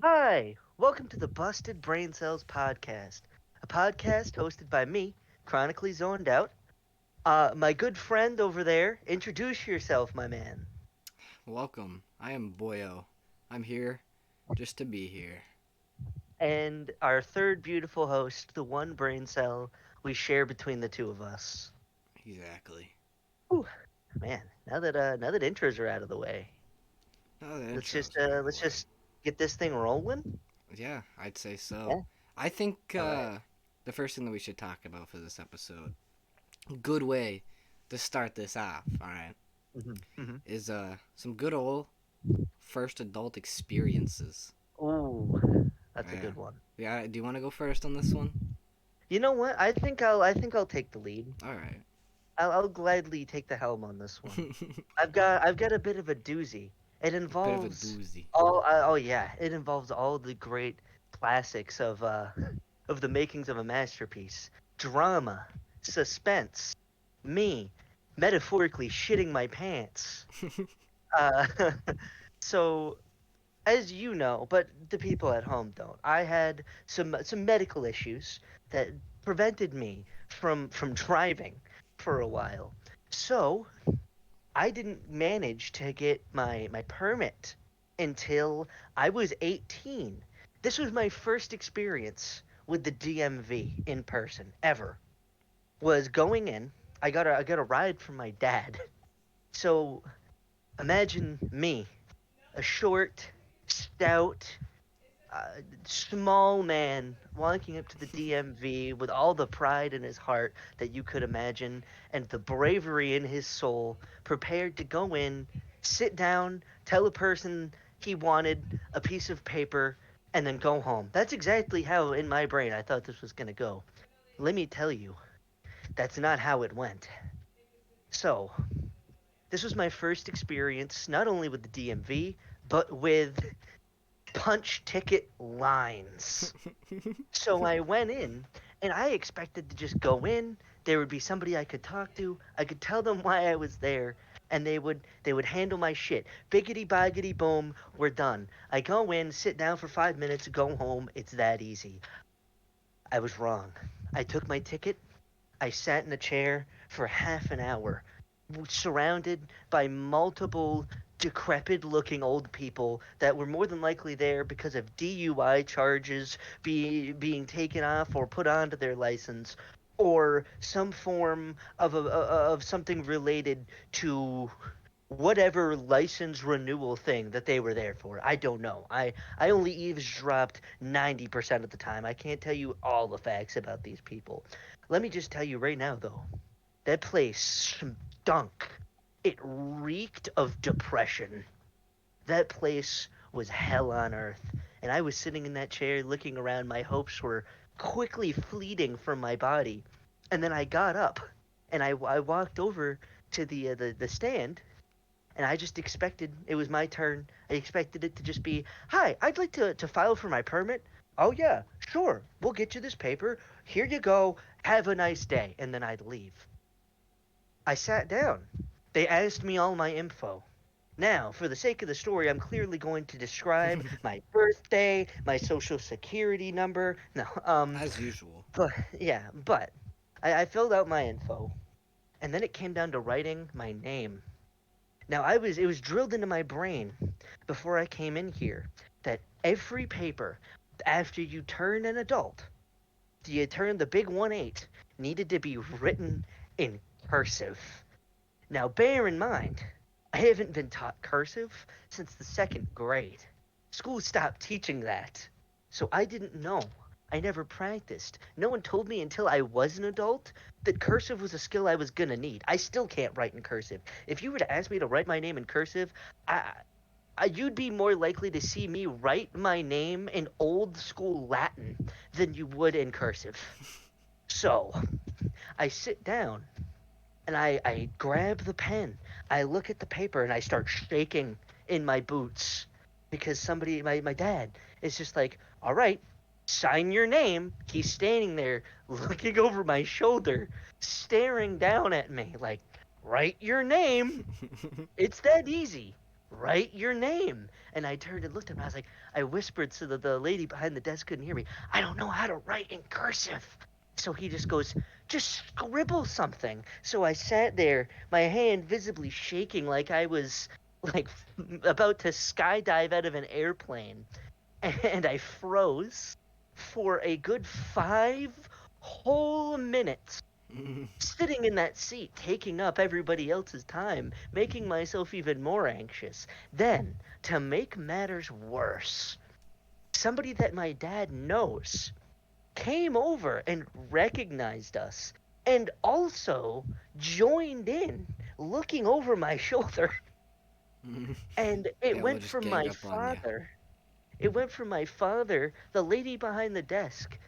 Hi, welcome to the Busted Braincells podcast, a podcast hosted by me, chronically zoned out. My good friend over there, introduce yourself, my man. Welcome. I am Boyo. I'm here just to be here. And our third beautiful host, the one brain cell we share between the two of us. Exactly. Whew, man, now that intros are out of the way, Oh, the let's just intros are out uh, of the let's way. just get this thing rolling. Yeah, I'd say so. Yeah. I think All right. the first thing that we should talk about for this episode, good way to start this off, alright, Mm-hmm. is some good old first adult experiences. Ooh, that's a Yeah. good one. Yeah, do you want to go first on this one? You know what? I think I'll take the lead. Alright. I'll gladly take the helm on this one. I've got a bit of a doozy. It Bit of a involves doozy. oh yeah, it involves all the great classics of the makings of a masterpiece. Drama, suspense, me metaphorically shitting my pants. Uh so as you know, but the people at home don't. I had some medical issues that prevented me from driving for a while. So, I didn't manage to get my permit until I was 18. This was my first experience with the DMV in person ever. Was going in. I got a ride from my dad. So imagine me, a short, stout, small man walking up to the DMV with all the pride in his heart that you could imagine and the bravery in his soul, prepared to go in, sit down, tell a person he wanted a piece of paper, and then go home. That's exactly how, in my brain, I thought this was going to go. Let me tell you, that's not how it went. So, this was my first experience not only with the DMV, but with punch ticket lines. So I went in and I expected to just go in, there would be somebody I could talk to, I could tell them why I was there, and they would handle my shit. Biggity boggity boom, we're done. I go in, sit down for 5 minutes, go home, it's that easy. I was wrong. I took my ticket, I sat in a chair for half an hour, surrounded by multiple decrepit looking old people that were more than likely there because of DUI charges being taken off or put onto their license, or some form of something related to whatever license renewal thing that they were there for. I don't know. I only eavesdropped 90% of the time. I can't tell you all the facts about these people. Let me just tell you right now though. That place stunk. It reeked of depression. That place was hell on earth. And I was sitting in that chair looking around. My hopes were quickly fleeting from my body. And then I got up and I walked over to the stand, and I just expected it was my turn. I expected it to just be, "Hi, I'd like to file for my permit." "Oh yeah, sure. We'll get you this paper. Here you go. Have a nice day." And then I'd leave. I sat down. They asked me all my info. Now, for the sake of the story, I'm clearly going to describe my birthday, my social security number. No, As usual. but yeah, but I filled out my info, and then it came down to writing my name. Now, it was drilled into my brain before I came in here that every paper after you turn an adult, you turn the big 1-8, needed to be written in cursive. Now, bear in mind, I haven't been taught cursive since the second grade. School stopped teaching that. So I didn't know. I never practiced. No one told me until I was an adult that cursive was a skill I was gonna need. I still can't write in cursive. If you were to ask me to write my name in cursive, you'd be more likely to see me write my name in old school Latin than you would in cursive. So I sit down and I grab the pen. I look at the paper and I start shaking in my boots because my dad, is just like, "All right, sign your name." He's standing there looking over my shoulder, staring down at me like, "Write your name. It's that easy. write your name. And I turned and looked at him. I was like, I whispered so that the lady behind the desk couldn't hear me. I don't know how to write in cursive. So he just goes, just scribble something. So I sat there, my hand visibly shaking like I was like about to skydive out of an airplane. And I froze for a good 5 whole minutes sitting in that seat, taking up everybody else's time, making myself even more anxious. Then, to make matters worse, somebody that my dad knows came over and recognized us and also joined in, looking over my shoulder. And it Yeah, we'll went just from gang my up on you. father. It went from my father, the lady behind the desk,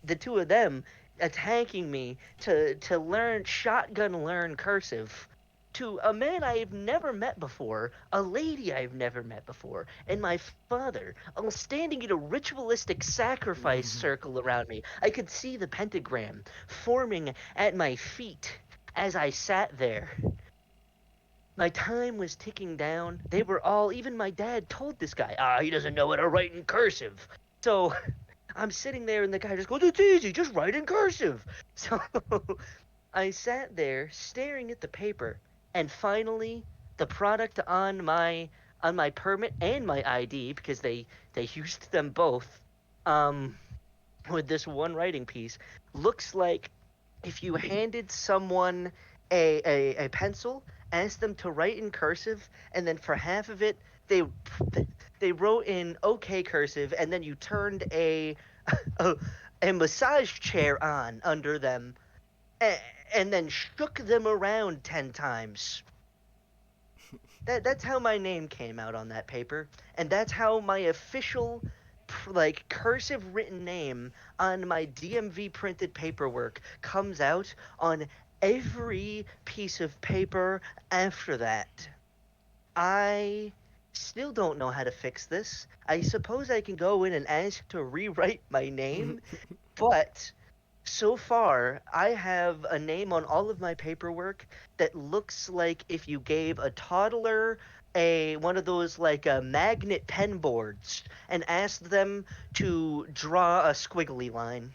the two of them attacking me to learn shotgun learn cursive to a man I've never met before, a lady I've never met before, and my father, all standing in a ritualistic sacrifice circle around me. I could see the pentagram forming at my feet as I sat there. My time was ticking down. They were all, even my dad told this guy, he doesn't know how to write in cursive. So I'm sitting there and the guy just goes, it's easy, just write in cursive. So I sat there staring at the paper, and finally the product on my permit and my ID, because they used them both, um, with this one writing piece, looks like if you handed someone a pencil, asked them to write in cursive, and then for half of it they they wrote in OK cursive, and then you turned a, a massage chair on under them, and, and then shook them around 10 times. That's how my name came out on that paper, and that's how my official like cursive written name on my DMV printed paperwork comes out on every piece of paper after that. I still don't know how to fix this. I suppose I can go in and ask to rewrite my name, but so far, I have a name on all of my paperwork that looks like if you gave a toddler a one of those like magnet pen boards and asked them to draw a squiggly line.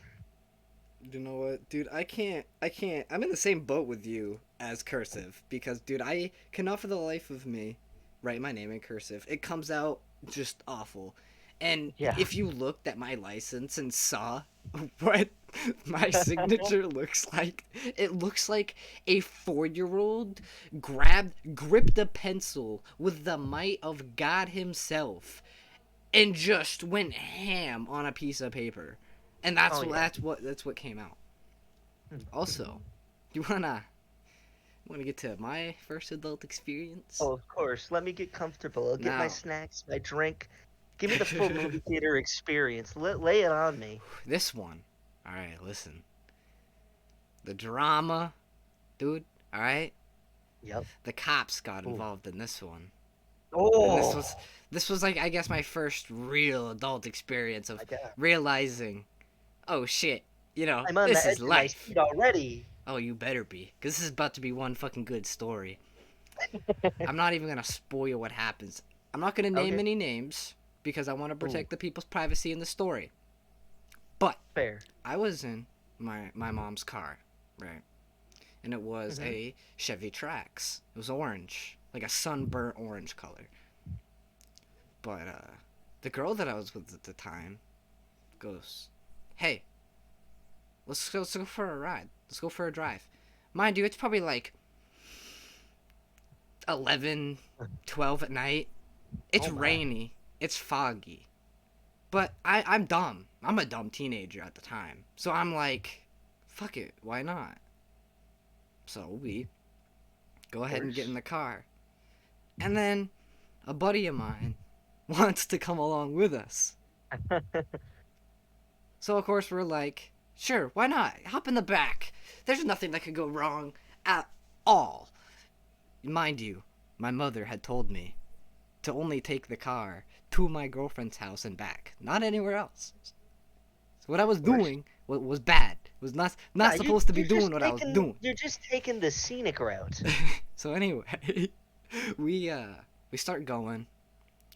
You know what, dude? I can't. I'm in the same boat with you as cursive because, dude, I cannot for the life of me write my name in cursive. It comes out just awful. And Yeah. if you looked at my license and saw what my signature looks like, it looks like a 4-year-old gripped a pencil with the might of God Himself and just went ham on a piece of paper, and Oh yeah. that's what came out. Also, you wanna get to my first adult experience Oh, of course. Let me get comfortable. I'll get my now? snacks, my drink. Give me the full movie theater experience. Lay it on me. This one, all right. Listen, the drama, dude. All right, Yep. the cops got Ooh. involved in this one, and Oh this was like I guess my first real adult experience of my god. realizing, oh shit, I'm on this the is edge of my life. seat already. Oh, you better be, because this is about to be one fucking good story. I'm not even gonna spoil what happens. I'm not gonna name Okay. any names because I want to Ooh, protect the people's privacy in the story. But fair. I was in my mom's car, right? And it was Hmm. a Chevy Trax. It was orange, like a sunburnt orange color. But the girl that I was with at the time goes, "Hey, let's go for a ride. Let's go for a drive." Mind you, it's probably like 11, 12 at night. It's Oh my. rainy. It's foggy. But I'm dumb. I'm a dumb teenager at the time. So I'm like, fuck it, why not? So we go Of ahead and get in course. the car. And then a buddy of mine wants to come along with us. So of course we're like, sure, why not? Hop in the back. There's nothing that could go wrong at all. Mind you, my mother had told me to only take the car to my girlfriend's house and back, not anywhere else. So what I was Of course. doing was bad. Was Nah, not supposed to be you're doing just what I was taking doing. you're just taking the scenic route. So anyway, we We start going,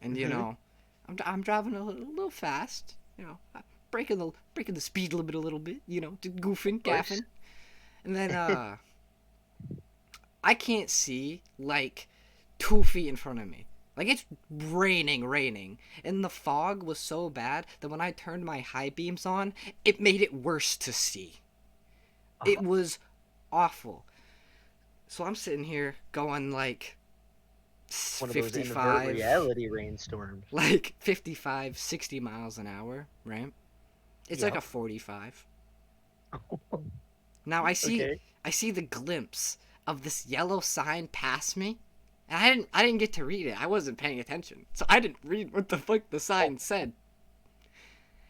and you Mm-hmm. know, I'm driving a little fast. You know, breaking the speed limit a little bit. You know, just Of goofing, course. gaffing, and then I can't see like 2 feet in front of me. Like it's raining, and the fog was so bad that when I turned my high beams on, it made it worse to see. It Oh, was awful. So I'm sitting here going like one of those invert 55, reality rainstorms. like 55, 60 miles an hour, right? It's like Yep. a 45. Now Okay. I see the glimpse of this yellow sign pass me. And I didn't get to read it. I wasn't paying attention. So I didn't read what the fuck the Oh, sign said.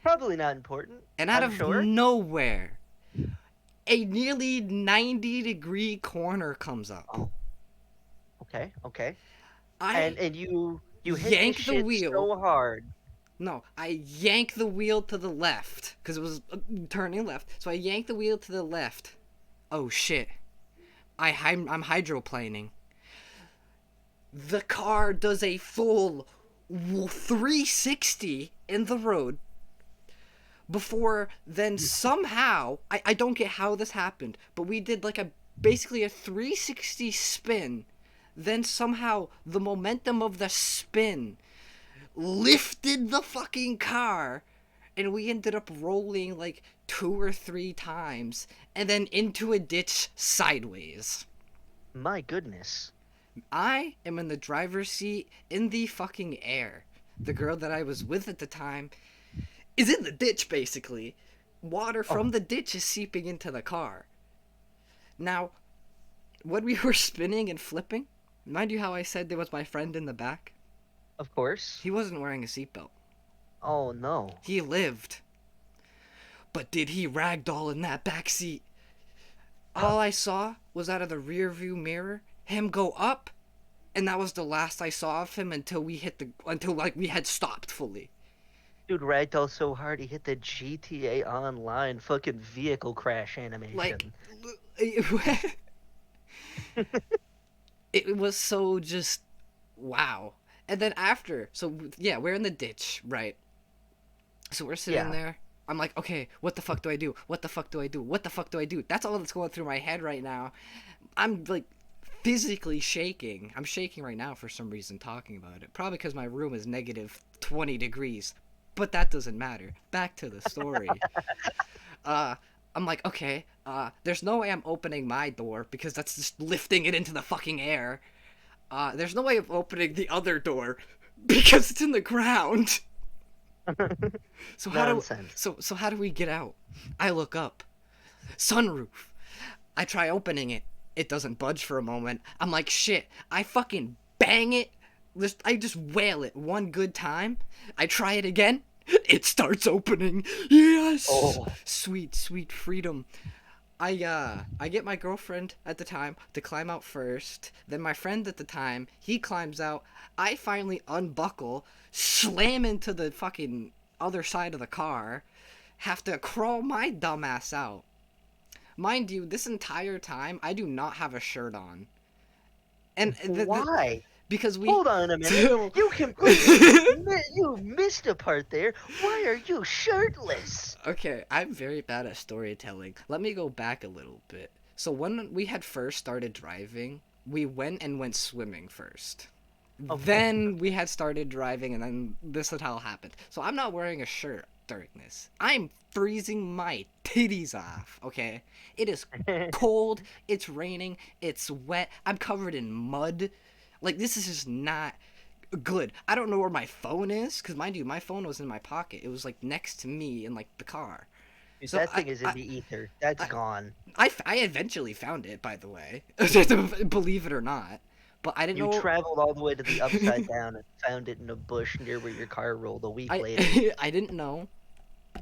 probably not important, And out I'm of sure. nowhere, a nearly 90-degree corner comes up. Oh, okay, okay. And I you hit this yank the shit wheel. so hard. No, I yank the wheel to the left because it was turning left. So I yank the wheel to the left. Oh shit! I'm hydroplaning. The car does a full 360 in the road before then somehow I don't get how this happened, but we did like a basically a 360 spin. Then somehow the momentum of the spin lifted the fucking car, and we ended up rolling like 2 or 3 times and then into a ditch sideways. My goodness. I am in the driver's seat in the fucking air. The girl that I was with at the time is in the ditch basically. Water Oh, from the ditch is seeping into the car. Now, when we were spinning and flipping, mind you how I said there was my friend in the back? of course. He wasn't wearing a seatbelt. Oh no. He lived. But did he ragdoll in that back seat? All I saw was out of the rear view mirror him go up, and that was the last I saw of him until like we had stopped fully. Dude ragdoll so hard he hit the GTA Online fucking vehicle crash Like animation. it was so just wow. And then after, so yeah, we're in the ditch, right? So we're sitting Yeah. there. I'm like, okay, what the fuck do I do? What the fuck do I do? What the fuck do I do? That's all that's going through my head right now. I'm like physically shaking. I'm shaking right now for some reason talking about it. Probably because my room is negative 20 degrees. But that doesn't matter. Back to the story. Uh, I'm like, okay, there's no way I'm opening my door because that's just lifting it into the fucking air. There's no way of opening the other door because it's in the ground. So how do Nonsense. so how do we get out? I look up. Sunroof. I try opening it. It doesn't budge for a moment. I'm like, shit. I fucking bang it. I just wail it one good time. I try it again. It starts opening. Yes. Oh. Sweet, sweet freedom. I get my girlfriend at the time to climb out first. Then my friend at the time, he climbs out. I finally unbuckle, slam into the fucking other side of the car, have to crawl my dumbass out. Mind you, this entire time I do not have a shirt on, and Why? because we. Hold on a minute. You completely you missed a part there. Why are you shirtless? Okay, I'm very bad at storytelling. Let me go back a little bit. So when we had first started driving, we went swimming first. Okay. Then we had started driving, and then this is how it happened. So I'm not wearing a shirt during this. I'm freezing my titties off, okay? It is cold, it's raining, it's wet, I'm covered in mud. Like, this is just not good. I don't know where my phone is, because mind you, my phone was in my pocket. It was, like, next to me in, like, the car. Dude, So that thing is in the ether. That's I, gone. I eventually found it, by the way. Believe it or not. But I didn't You know. traveled all the way to the upside down and found it in a bush near where your car rolled a week I later. I didn't know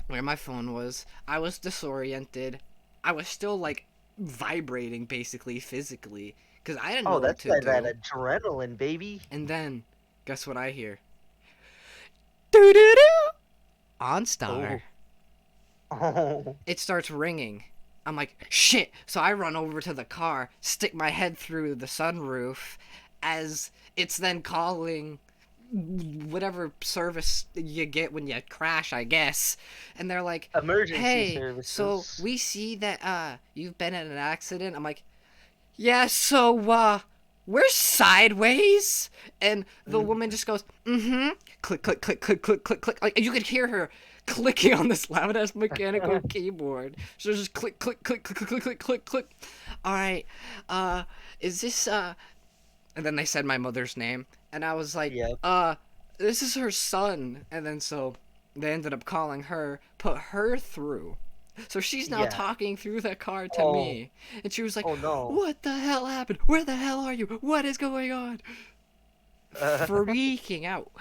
where my phone was. I was disoriented. I was still like vibrating basically physically because I didn't Oh, know what that's to that do. adrenaline, baby. And then guess what I hear? Doo doo doo. OnStar. Oh. Oh. It starts ringing. I'm like, shit. So I run over to the car, stick my head through the sunroof, as it's then calling whatever service you get when you crash, I guess. And they're like, Emergency "Hey, so services. we see that you've been in an accident." I'm like, "Yeah, so we're sideways." And the Mm. woman just goes, "Mm-hmm." Click, click, click, click, click, click, click. Like you could hear her clicking on this loud ass mechanical keyboard. So just click, click, click, click, click, click, click, click, click. All right, is this and then they said my mother's name, and I was like, Yep. this is her son. And then so they ended up calling her, put her through. So she's now Yeah. talking through the car to Oh. me, and she was like, Oh no. "What the hell happened? Where the hell are you? What is going on?" Uh, Freaking out,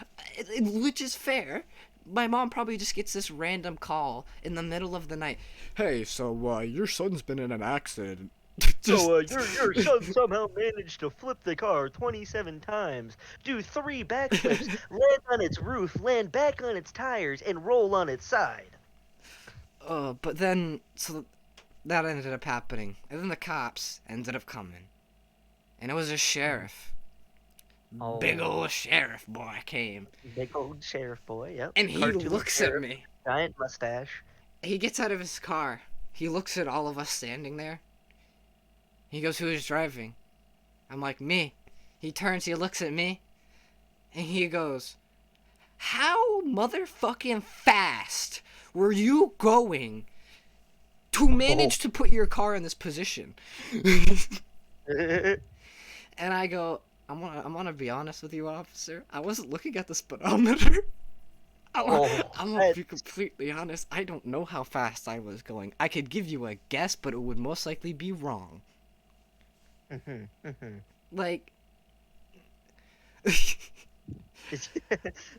which is fair. My mom probably just gets this random call in the middle of the night. Hey, so your son's been in an accident. Just so your son somehow managed to flip the car 27 times, do 3 backflips, land on its roof, land back on its tires, and roll on its side. but then so that ended up happening, and then the cops ended up coming, and it was a Mhm. sheriff. Big Oh, old sheriff boy came, big old sheriff boy. Yep. and he Cartoon looks at sheriff, me. giant mustache. He gets out of his car. He looks at all of us standing there. He goes, "Who's driving?" I'm like, "Me." He turns, he looks at me, and he goes, "How motherfucking fast were you going to Oh. manage to put your car in this position?" And I go, I'm gonna be honest with you, officer. I wasn't looking at the speedometer. Oh, I'm gonna that. be completely honest. I don't know how fast I was going. I could give you a guess, but it would most likely be wrong. Mhm, mhm. Like,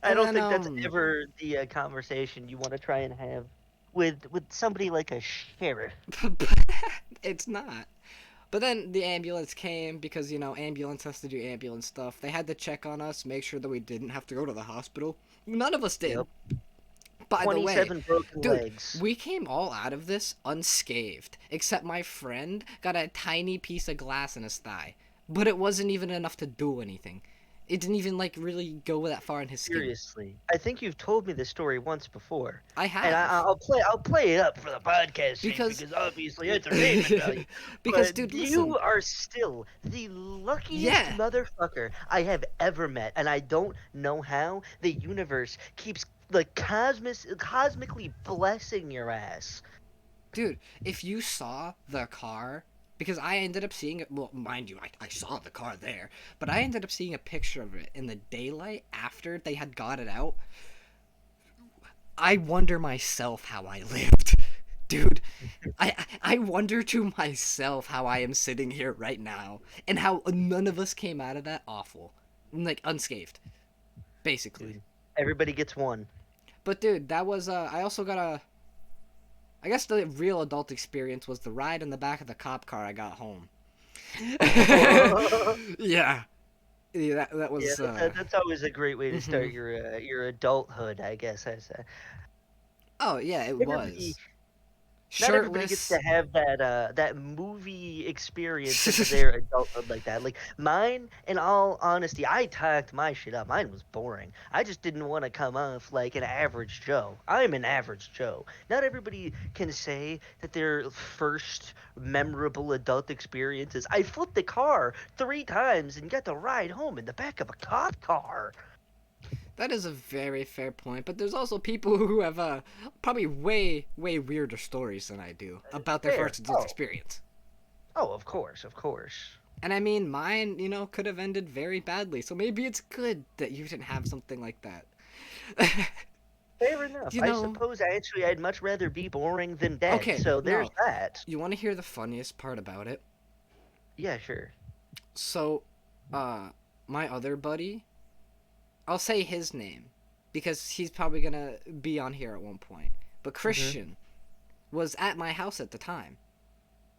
I and don't then think that's ever the conversation you want to try and have with somebody like a sheriff. it's not. But then the ambulance came because, ambulance has to do ambulance stuff. They had to check on us, make sure that we didn't have to go to the hospital. None of us did. Yep. By the way, 27 broken dude, legs. we came all out of this unscathed, except my friend got a tiny piece of glass in his thigh. But it wasn't even enough to do anything. It didn't even, like, really go that far in his skin. Seriously, I think you've told me this story once before, I and have. I'll play it up for the podcast sake Because. because obviously entertainment value. Because, But dude, listen. you are still the luckiest Yeah. motherfucker I have ever met, and I don't know how the universe keeps like cosmically blessing your ass. Dude, if you saw the car, because I ended up seeing it, well, mind you, I saw the car there, but I ended up seeing a picture of it in the daylight after they had got it out. I wonder myself how I lived. Dude, I wonder to myself how I am sitting here right now and how none of us came out of that awful. Like, unscathed, basically. Dude, everybody gets one. But, dude, that was, I also got a. I guess the real adult experience was the ride in the back of the cop car I got home. Oh. Yeah. Yeah, that Yeah, was that's always a great way to mhm. start your adulthood, I guess. I say. Oh, yeah, it Everybody, was. not everybody gets to Shirtless. have that movie experience into their adulthood like that. Like mine, in all honesty, I talked my shit up. Mine was boring. I just didn't want to come off like an average Joe. I'm an average Joe. Not everybody can say that their first memorable adult experience is I flipped the car 3 times and got to ride home in the back of a cop car. That is a very fair point, but there's also people who have probably way way weirder stories than I do about their Fair. first adult Oh, experience. oh, of course, of course. And I mean, mine, could have ended very badly. So maybe it's good that you didn't have something like that. Fair enough. you I know, suppose actually I'd much rather be boring than dead. okay, So there's no. that. You want to hear the funniest part about it? Yeah, sure. So, uh, my other buddy, I'll say his name because he's probably gonna be on here at one point. But Hmm. Christian was at my house at the time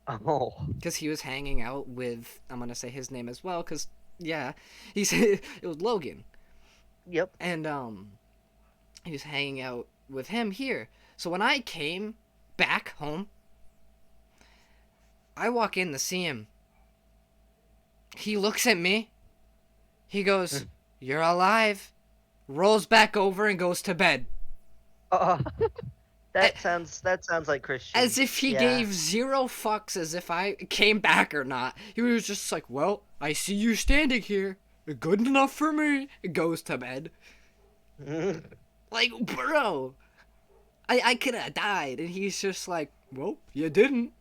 Oh, because he was hanging out with. I'm gonna say his name as well because yeah, he's it was Logan, yep. and he was hanging out with him here. So when I came back home, I walk in to see him. He looks at me He goes, "You're alive." Rolls back over and goes to bed. Oh, A- that sounds like As Christian. if he Yeah. gave zero fucks as if I came back or not. He was just like, "Well, I see you standing here. Good enough for me." Goes to bed. Like, bro, I could have died. And he's just like, "Well, you didn't."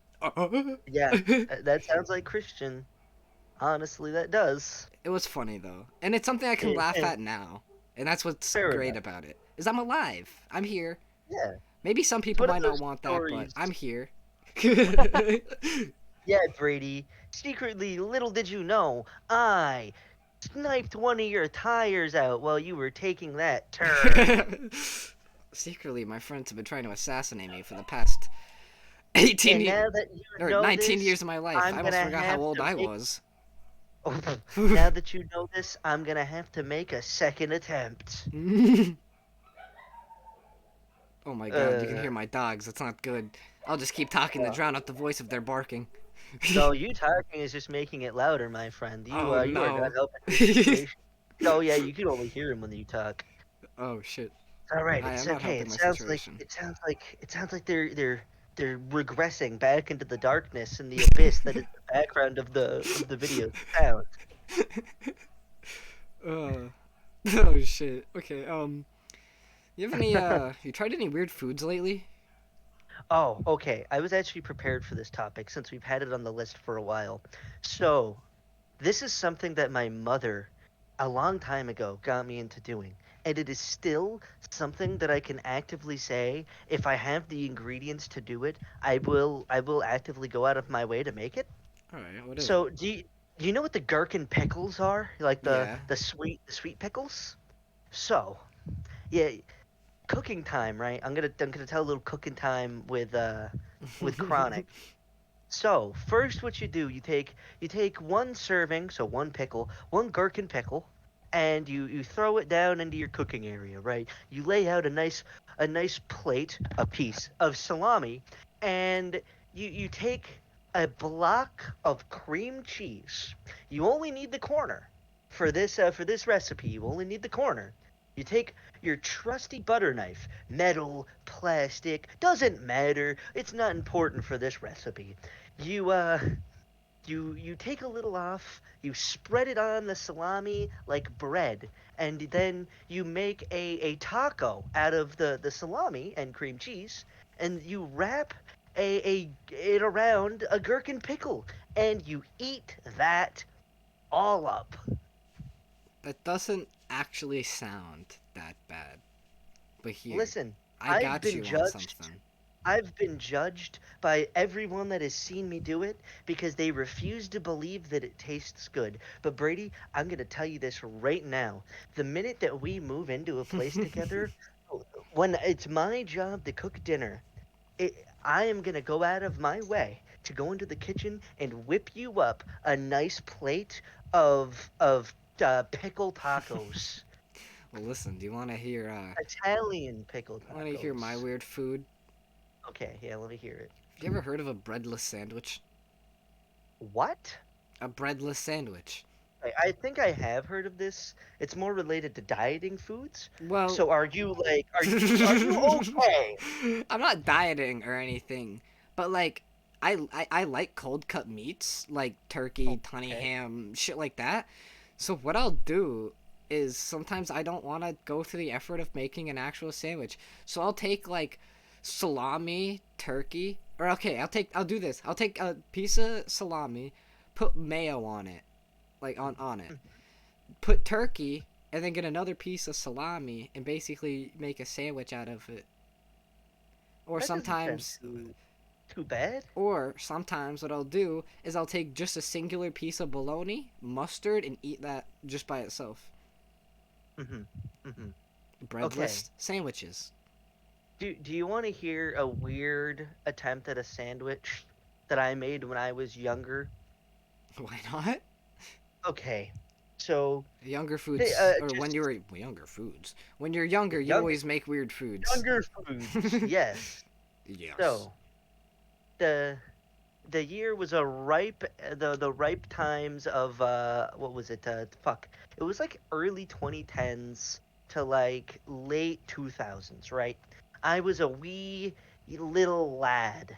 Yeah, that sounds like Christian. Honestly, that does. It was funny though, and it's something I can laugh at now, and that's what's Fair great enough. about it. Is I'm alive. I'm here. Yeah, Maybe some it's people one of might not those want that, but stories. I'm here. Yeah, Brady. Secretly, little did you know, I sniped one of your tires out while you were taking that turn. Secretly, my friends have been trying to assassinate me for the past 18 And years now that you or know 19 this, years of my life. I I'm almost gonna forgot how have old to I make. was. Now that you know this, I'm gonna have to make a second attempt. Oh my god, you can Uh, hear my dogs. That's not good. I'll just keep talking to uh drown out the voice of their barking. no, you talking is just making it louder, my friend. Oh You are not no. helping the situation. Oh yeah, you can only hear him when you talk. Oh shit. All right, I'm it's not okay. helping It my sounds like situation. they're regressing back into the darkness and the abyss that is the background of the video sound. Uh, oh shit. Okay, you have any you tried any weird foods lately? Oh, okay. I was actually prepared for this topic since we've had it on the list for a while. So, this is something that my mother a long time ago got me into doing. And it is still something that I can actively say if I have the ingredients to do it, I will actively go out of my way to make it. Alright, what is it? So, do you know what the gherkin pickles are? Like Yeah. the sweet pickles? So, yeah, cooking time, right? I'm gonna tell a little cooking time with Chronic. So, first what you do, you take one serving, so one pickle, one gherkin pickle, and you throw it down into your cooking area, right? You lay out a nice plate, a piece of salami, and you take a block of cream cheese. You only need the corner for this recipe. You only need the corner. You take your trusty butter knife, metal, plastic, doesn't matter. It's not important for this recipe. You you take a little off, you spread it on the salami like bread, and then you make a taco out of the salami and cream cheese, and you wrap it around a gherkin pickle, and you eat that all up. That doesn't actually sound that bad. But here, Listen, I I've got been you on judged something. I've been judged by everyone that has seen me do it because they refuse to believe that it tastes good. But Brady, I'm going to tell you this right now. The minute that we move into a place together, when it's my job to cook dinner, I am going to go out of my way to go into the kitchen and whip you up a nice plate of pickle tacos. Well, listen, do you want to hear Italian pickle my tacos. weird food? Okay, yeah, let me hear it. Have you ever heard of a breadless sandwich? What? A breadless sandwich. I think I have heard of this. It's more related to dieting foods. Well, So are you okay? I'm not dieting or anything, but like I like cold cut meats like turkey, tawny Okay. ham, shit like that. So what I'll do is sometimes I don't want to go through the effort of making an actual sandwich. So I'll take like salami, turkey, or okay, I'll do this. I'll take a piece of salami, put mayo on it, like on it. Mhm. Put turkey and then get another piece of salami and basically make a sandwich out of it. Or That doesn't sound sometimes too bad. what I'll do is I'll take just a singular piece of bologna, mustard, and eat that just by itself. Mhm. Mhm. Okay. Breadless sandwiches. Do you want to hear a weird attempt at a sandwich that I made when I was younger? Why not? Okay. So, Younger foods, or when just you're younger foods. When you're younger, you younger always make weird foods. younger foods. Yes. Yes. So, the The year was a ripe the ripe times of what was it? Fuck. It was like early 2010s to like late 2000s, right? I was a wee little lad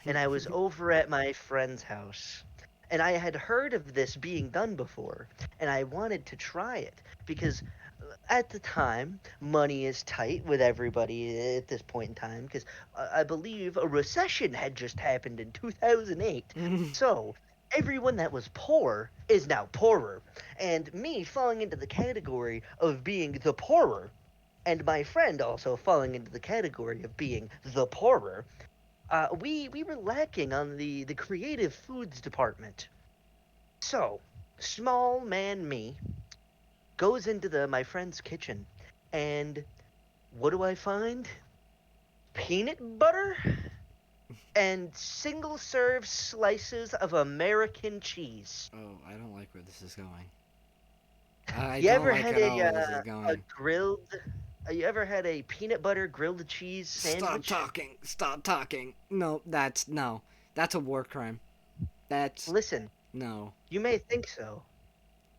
and I was over at my friend's house. And I had heard of this being done before and I wanted to try it because at the time, money is tight with everybody at this point in time because I believe a recession had just happened in 2008. So everyone that was poor is now poorer. And me falling into the category of being the poorer, and my friend also falling into the category of being the poorer, we were lacking on the creative foods department. So, small man me goes into the my friend's kitchen and what do I find? Peanut butter and single serve slices of American cheese. Oh, I don't like where this is going. I You don't ever like had at all where this is a going. grilled you ever had a peanut butter grilled cheese Stop sandwich? talking. Stop talking. No, that's no. That's a war crime. That's Listen, no. you may think so.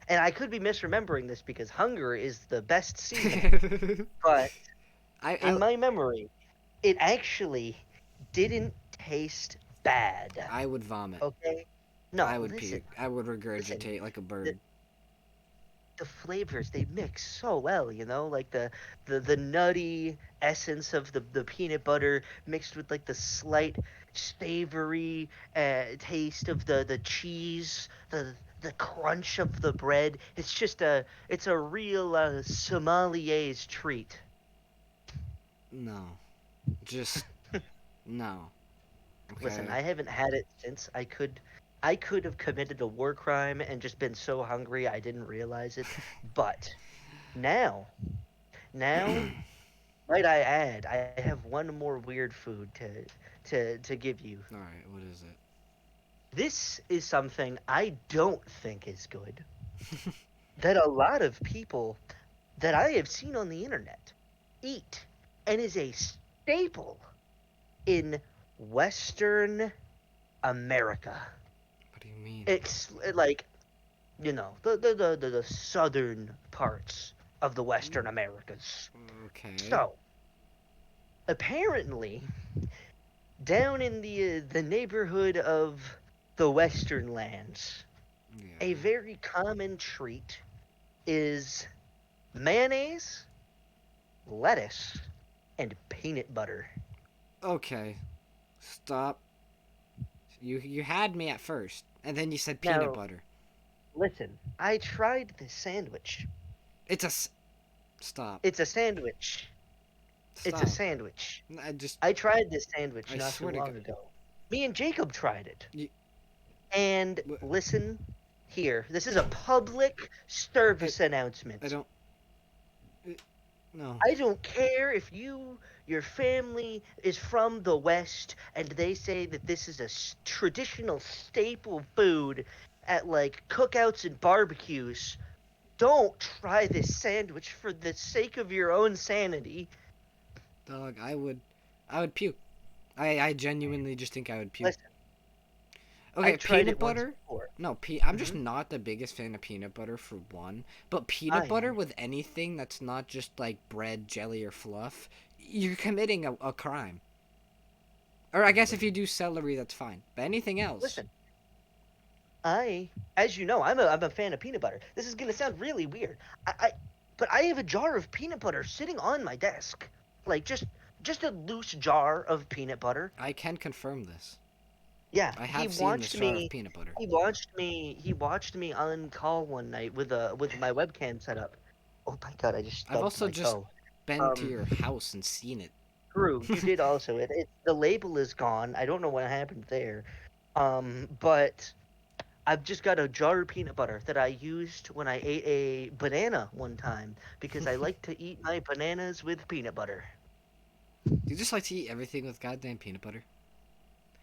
And I could be misremembering this because hunger is the best seasoning. But in I my memory, it actually didn't taste bad. I would vomit. Okay? I No, would listen, puke. I would listen. regurgitate like a The, bird. the flavors they mix so well, like the nutty essence of the peanut butter mixed with like the slight savory taste of the cheese, the crunch of the bread. It's a real sommelier's treat. No. Just no. Listen, Okay. I haven't had it since. I could have committed a war crime and just been so hungry I didn't realize it. But now, now, might I add, I have one more weird food to give you. All right. What is it? This is something I don't think is good. That a lot of people that I have seen on the internet eat and is a staple in Western America. What do you mean? It's like the southern parts of the Western Americas. Okay. So apparently, down in the neighborhood of the Western lands, a Yeah. very common treat is mayonnaise, lettuce, and peanut butter. Okay. Stop. You had me at first, and then you said peanut Now, butter. listen, I tried this sandwich. It's a stop. It's a sandwich. It's a Stop. sandwich. I just. I tried this sandwich I not too swear to God. long ago. Me and Jacob tried it. You, And listen here, this is a public I service I announcement. don't. No. I don't care if your family is from the West and they say that this is a traditional staple food at like cookouts and barbecues. Don't try this sandwich for the sake of your own sanity. Dog. I would puke. I genuinely just think I would puke. Listen, Okay, I've tried peanut it once butter? before. No, I'm just Hmm. not the biggest fan of peanut butter for one. But peanut I butter am. with anything that's not just like bread, jelly, or fluff, you're committing a crime. Or I guess if you Listen, do celery, that's fine. But anything else, listen. As you know, I'm a fan of peanut butter. This is gonna sound really weird. But I have a jar of peanut butter sitting on my desk, like just a loose jar of peanut butter. I can confirm this. Yeah, I he have seen this watched jar of me. peanut butter. He watched me on call one night with my webcam set up. Oh my god, I just I've stubbed also my just toe. been to Um, your house and seen it. True, you did also. The label is gone. I don't know what happened there. But I've just got a jar of peanut butter that I used when I ate a banana one time because I like to eat my bananas with peanut butter. Do you just like to eat everything with goddamn peanut butter?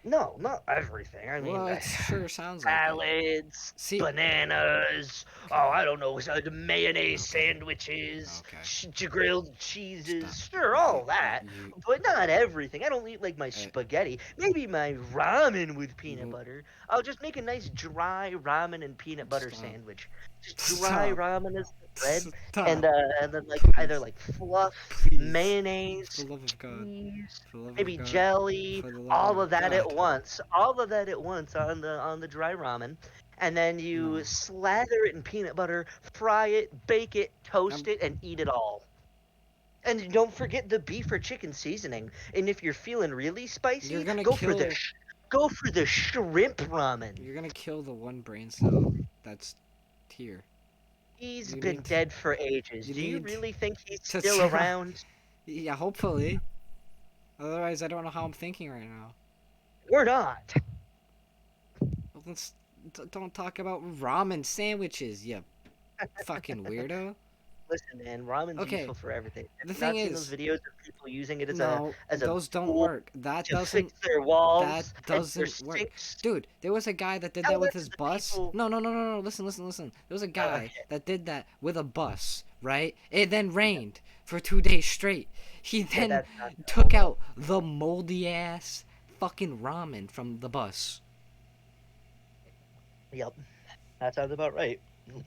No, not everything. I Well, mean, it sure sounds like it. salads, See, bananas. Oh, okay, I don't know, the mayonnaise okay, sandwiches, okay. grilled cheeses. Stop. Sure, all that, You. but not everything. I don't eat like my Uh, spaghetti. Maybe my ramen with peanut w- butter. I'll just make a nice dry ramen and peanut butter stop. sandwich. Just dry Stop. ramen as the bread, Stop. and then like either Please. like fluff, Please. For mayonnaise, the love of God. cheese, For the love of maybe God. jelly, For the love all of of that at God. once, all of that at once on the dry ramen, and then you No. slather it in peanut butter, fry it, bake it, I'm. toast it, and eat it all. And don't forget the beef or chicken seasoning. And if you're feeling really You're spicy, gonna go for kill. the shrimp ramen. You're gonna kill the one brain cell that's here. He's You been need. dead for ages. You Do you need really think he's to still try. around? Yeah, hopefully. Otherwise, I don't know how I'm thinking right now. We're not. Well, let's don't talk about ramen sandwiches, you fucking weirdo. Listen, man, ramen's Okay, useful for everything. Have the you thing not seen those is, videos of people using it no, as a those don't tool work. That to doesn't. fix their That walls and their doesn't work. sticks? Dude, there was a guy that did Tell that with that to his the bus. people. No, no, no, no, no. Listen, listen, listen. There was a guy Okay, that did that with a bus, right? It then rained for 2 days straight. He yeah, then that's not gonna took hold up. out the moldy ass fucking ramen from the bus. Yep, that sounds about right.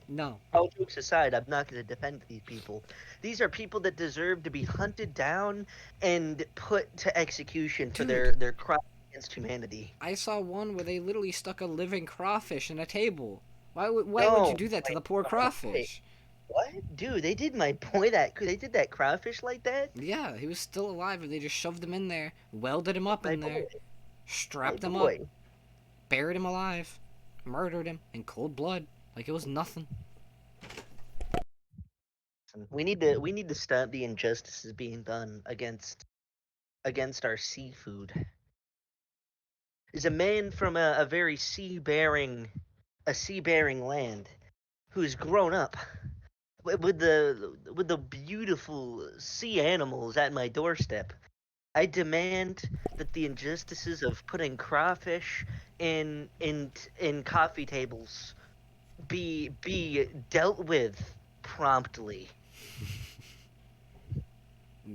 No. All jokes aside, I'm not going to defend these people. These are people that deserve to be hunted down and put to execution for Dude, their crime against humanity. I saw one where they literally stuck a living crawfish in a table. Why would you No, do that to wait, the poor wait, crawfish? what? Dude, they did my boy that. They did that crawfish like that? Yeah, he was still alive and they just shoved him in there, welded him up My in there, boy, my strapped him up, boy. buried him alive, murdered him in cold blood like it was nothing. We need to stop the injustices being done against our seafood. Is a man from a very sea bearing land who's grown up with the beautiful sea animals at my doorstep. I demand that the injustices of putting crawfish in coffee tables be dealt with promptly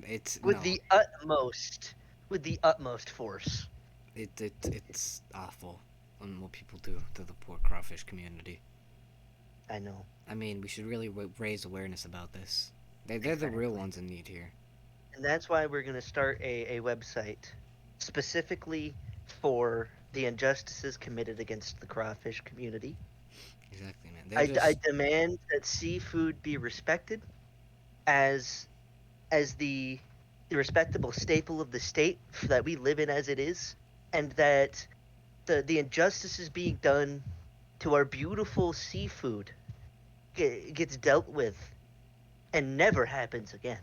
It's with no, the utmost force. it's awful on what people do to the poor crawfish community. I know, I mean, we should really raise awareness about this. They're the real frankly. ones in need here. And that's why we're going to start a website specifically for the injustices committed against the crawfish community. Exactly, man. They're I just demand that seafood be respected as as the respectable staple of the state that we live in as it is, and that the injustices being done to our beautiful seafood gets dealt with and never happens again.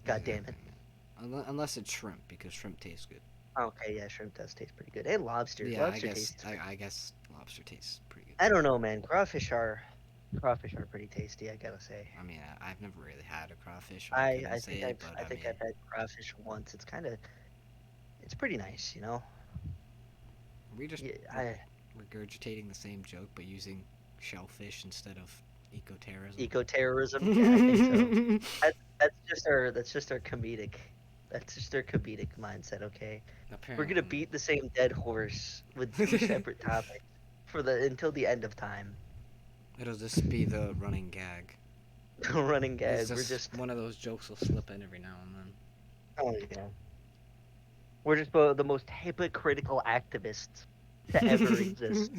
God damn it. exactly, man. Unless it's shrimp, because shrimp tastes good. Okay, yeah, shrimp does taste pretty good, and lobster. Yeah, Lobster tastes pretty. I guess lobster tastes pretty good I too. don't know, man. Crawfish are pretty tasty. I gotta say. I mean, I've never really had a crawfish, so I I couldn't I think say, I've but I I think mean, I've had crawfish once. It's pretty nice, you know. we just Yeah, re- regurgitating the same joke but using shellfish instead of eco-terrorism. eco-terrorism. Yeah, I think so. That's just our comedic. That's just our comedic mindset. Okay, we're gonna Apparently. beat the same dead horse with two separate topics for the until the end of time. It'll just be the running gag. Running It's gag. We're just just one of those jokes will slip in every now and then. oh yeah. We're just the most hypocritical activists to ever exist.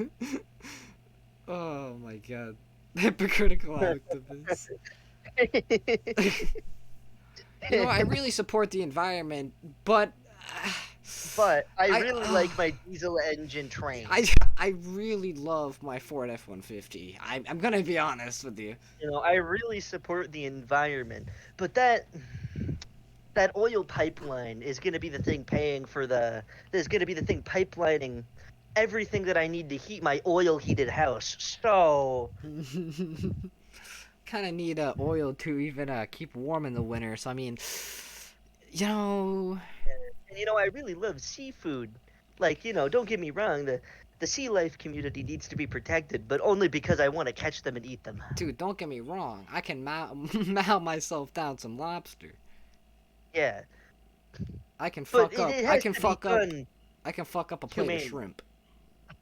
Oh my god. Hypocritical activists. You know, I really support the environment, but But I I really like my diesel engine I trains. I really love my Ford F-150. I'm gonna be honest with you. I really support the environment, but that oil pipeline is going to be the thing paying for the is going to be the thing pipelining everything that I need to heat my oil heated house. So, Kind of need oil to even keep warm in the winter. So I mean, you know, and I really love seafood. Like, don't get me wrong, the sea life community needs to be protected, but only because I want to catch them and eat them. Dude, don't get me wrong. I can mow myself down some lobster. Yeah, I can but fuck it, up. it I has can to be fuck up. done I can fuck up a plate of humanely. shrimp.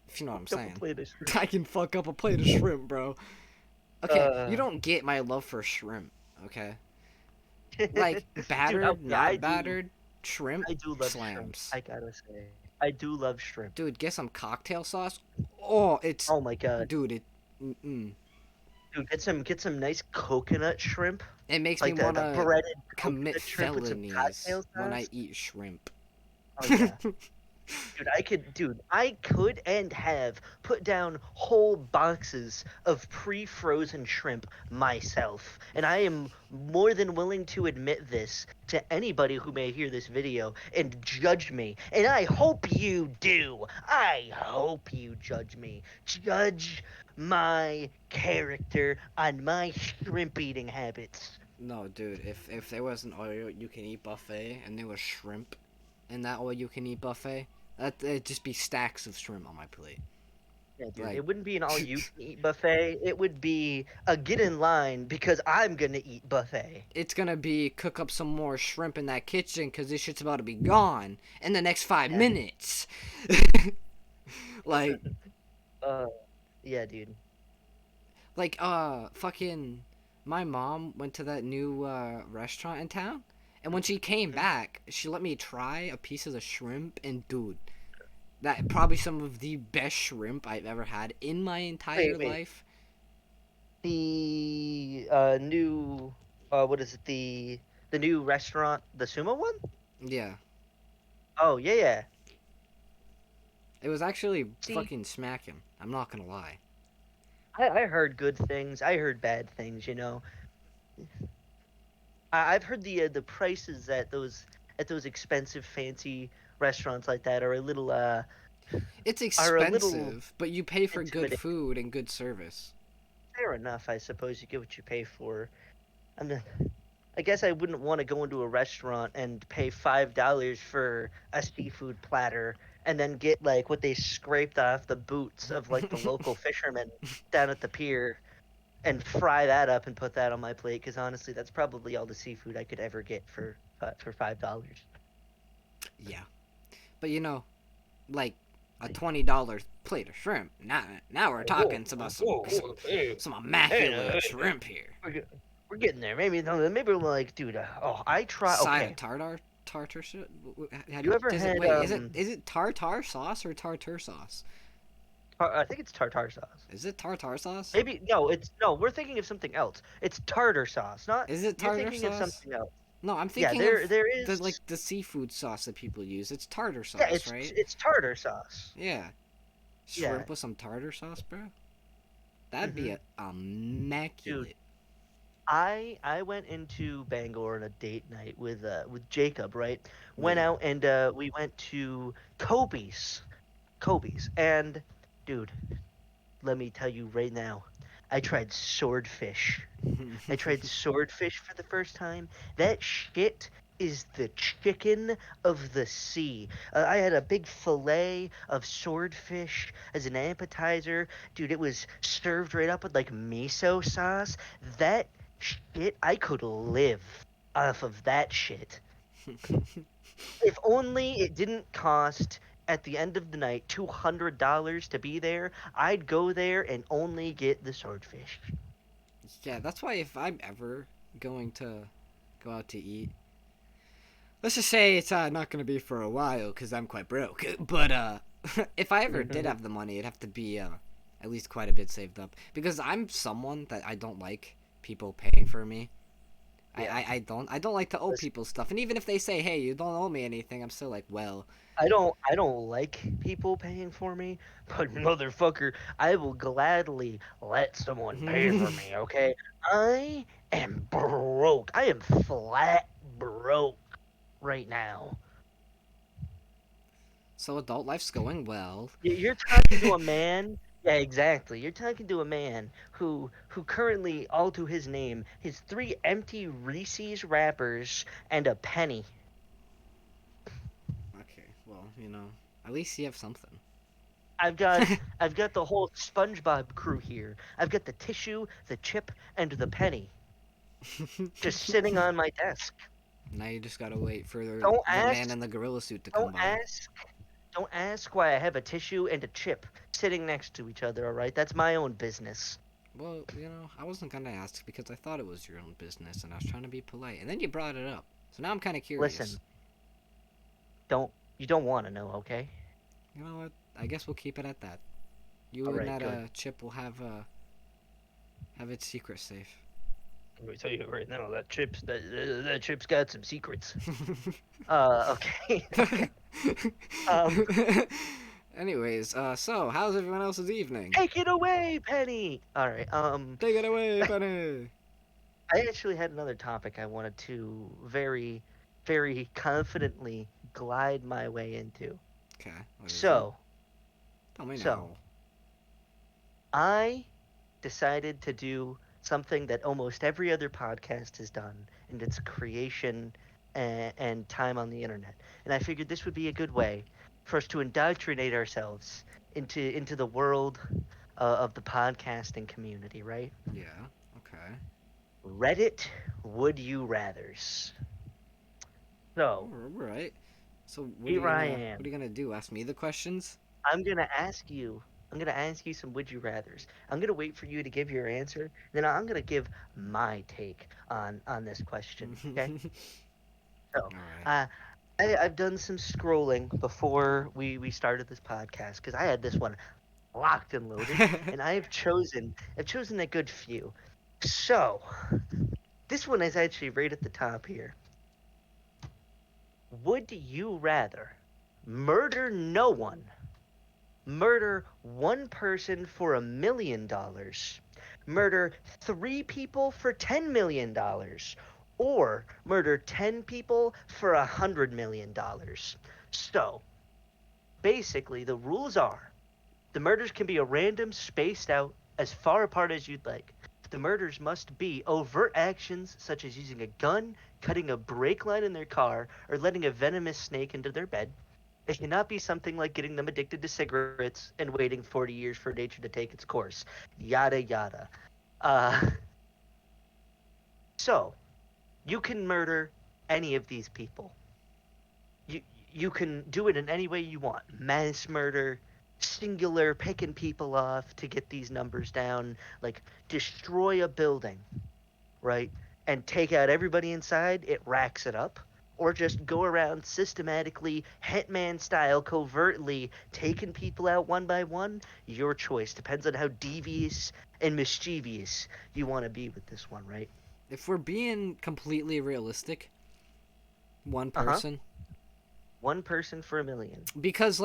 If you know what I'm Double saying. plate of shrimp. I can fuck up a plate of shrimp, bro. Okay, you Uh, don't get my love for shrimp. Okay, like dude, battered, okay, I not do, battered, shrimp I do love shrimp. slams. I gotta say, I do love shrimp. Dude, get some cocktail sauce. Oh, it's, Oh my god, dude, mm-mm. dude, get some nice coconut shrimp, It makes me like the wanna breaded commit coconut shrimp with some felonies cocktail when I sauce. eat shrimp. Oh yeah. Dude, I could and have put down whole boxes of pre-frozen shrimp myself. And I am more than willing to admit this to anybody who may hear this video and judge me. And I hope you do. I hope you judge me. Judge my character on my shrimp eating habits. No, dude, if there was an all you can eat buffet and there was shrimp in that all you can eat buffet, it'd just be stacks of shrimp on my plate. Yeah, dude, Like, it wouldn't be an all-you-can-eat buffet. It would be a get in line because I'm gonna eat buffet. it's gonna be cook up some more shrimp in that kitchen because this shit's about to be gone in the next five Yeah. minutes. like, Uh, yeah, dude. fucking, my mom went to that new restaurant in town, and when she came Mhm. back, she let me try a piece of the shrimp, and dude, that probably some of the best shrimp I've ever had in my Wait, entire wait. life. The new what is it? The new restaurant, the sumo one? Yeah, Oh, yeah, yeah. it was actually See, fucking smacking. I'm not gonna lie. I heard good things. I heard bad things, I've heard the prices at those expensive fancy restaurants like that It's are a little expensive, but you pay for good intimidating. food and good service. Fair enough, I suppose you get what you pay for. I'm I guess I wouldn't want to go into a restaurant and pay $5 for a seafood platter and then get like what they scraped off the boots of like the local fishermen down at the pier and fry that up and put that on my plate because honestly, that's probably all the seafood I could ever get for $5. Yeah, but like a $20 plate of shrimp. Now we're Whoa, talking about some whoa, some whoa, hey, some hey, immaculate shrimp here. we're getting there. Maybe we're like, dude. Oh, I try. Side of Okay, tartar shit. How do you you, ever does it had wait? Is it tartar sauce or tartar sauce? I think it's tartar sauce. Is it tartar sauce? Maybe no, it's no. We're thinking of something else. It's tartar sauce. Not Is it you're tartar thinking of sauce? something else. No, I'm Yeah, thinking there of there the is. like the seafood sauce that people use. It's tartar Yeah, sauce, it's right? it's tartar sauce. Yeah, Yeah. shrimp with some tartar sauce, bro. That'd be Mhm. a Dude, immaculate. I went into Bangor on a date night with Jacob. Right. Went Yeah. out and we went to Kobe's. Kobe's and dude, let me tell you right now, I tried swordfish. I tried swordfish for the first time. That shit is the chicken of the sea. I had a big fillet of swordfish as an appetizer. Dude, it was served right up with like miso sauce. That shit, I could live off of that shit. If only it didn't cost at the end of the night $200 to be there, I'd go there and only get the swordfish. Yeah, that's why if I'm ever going to go out to eat, let's just say it's not going to be for a while because I'm quite broke. But if I ever did have the money, it'd have to be at least quite a bit saved up because I'm someone that I don't like people paying for me. I, Yeah. I, I don't like to owe people stuff, and even if they say, "Hey, you don't owe me anything," I'm still like, "Well, I don't like people paying for me, but motherfucker, I will gladly let someone pay for me, okay? I am broke. I am flat broke right now. so adult life's going well." You're talking to a man. Yeah, exactly. You're talking to a man who currently all to his name, his three empty Reese's wrappers and a penny. Okay, well, At least you have something. I've got I've got the whole SpongeBob crew here. I've got the tissue, the chip, and the penny just sitting on my desk. Now you just gotta wait for Don't the man ask, in the gorilla suit to come don't by. ask, don't ask why I have a tissue and a chip sitting next to each other, all right? That's my own business. Well, I wasn't gonna ask because I thought it was your own business and I was trying to be polite. And then you brought it up. So now I'm kind of curious. Listen, don't you don't want to know, okay? You know what? I guess we'll keep it at that. All You and right, that good. chip will have its secret safe. Let me tell you right now, that chip's got some secrets. Okay, okay. Um, Anyways, so how's everyone else's evening? take it away, Penny. All right. Take it away, Penny. I actually had another topic I wanted to very, very confidently glide my way into. Okay, what is it? So, Tell me so now. I decided to do something that almost every other podcast has done, and it's creation and time on the internet. And I figured this would be a good way for us to indoctrinate ourselves into the world of the podcasting community, right? Yeah. Okay. Reddit would you rather's. So All right. So here I what are am. you gonna do? Ask me the questions? I'm gonna ask you. I'm gonna ask you some would you rather's. I'm gonna wait for you to give your answer. Then I'm gonna give my take on this question. Okay. So, All right. uh, I've done some scrolling before we started this podcast because I had this one locked and loaded, and I've chosen a good few. So this one is actually right at the top here. Would you rather murder no one, murder one person for $1 million, murder three people for $10 million, or murder 10 people for $100 million? So basically, the rules are the murders can be a random, spaced out, as far apart as you'd like. The murders must be overt actions such as using a gun, cutting a brake line in their car, or letting a venomous snake into their bed. It cannot be something like getting them addicted to cigarettes and waiting 40 years for nature to take its course. Yada yada. Uh, so, you can murder any of these people. You you can do it in any way you want. Mass murder, singular picking people off to get these numbers down, like destroy a building, right? And take out everybody inside, it racks it up. Or just go around systematically, hitman style, covertly taking people out one by one. Your choice. Depends on how devious and mischievous you want to be with this one, right? If we're being completely realistic, one Uh huh. person. One person for 1 million. Because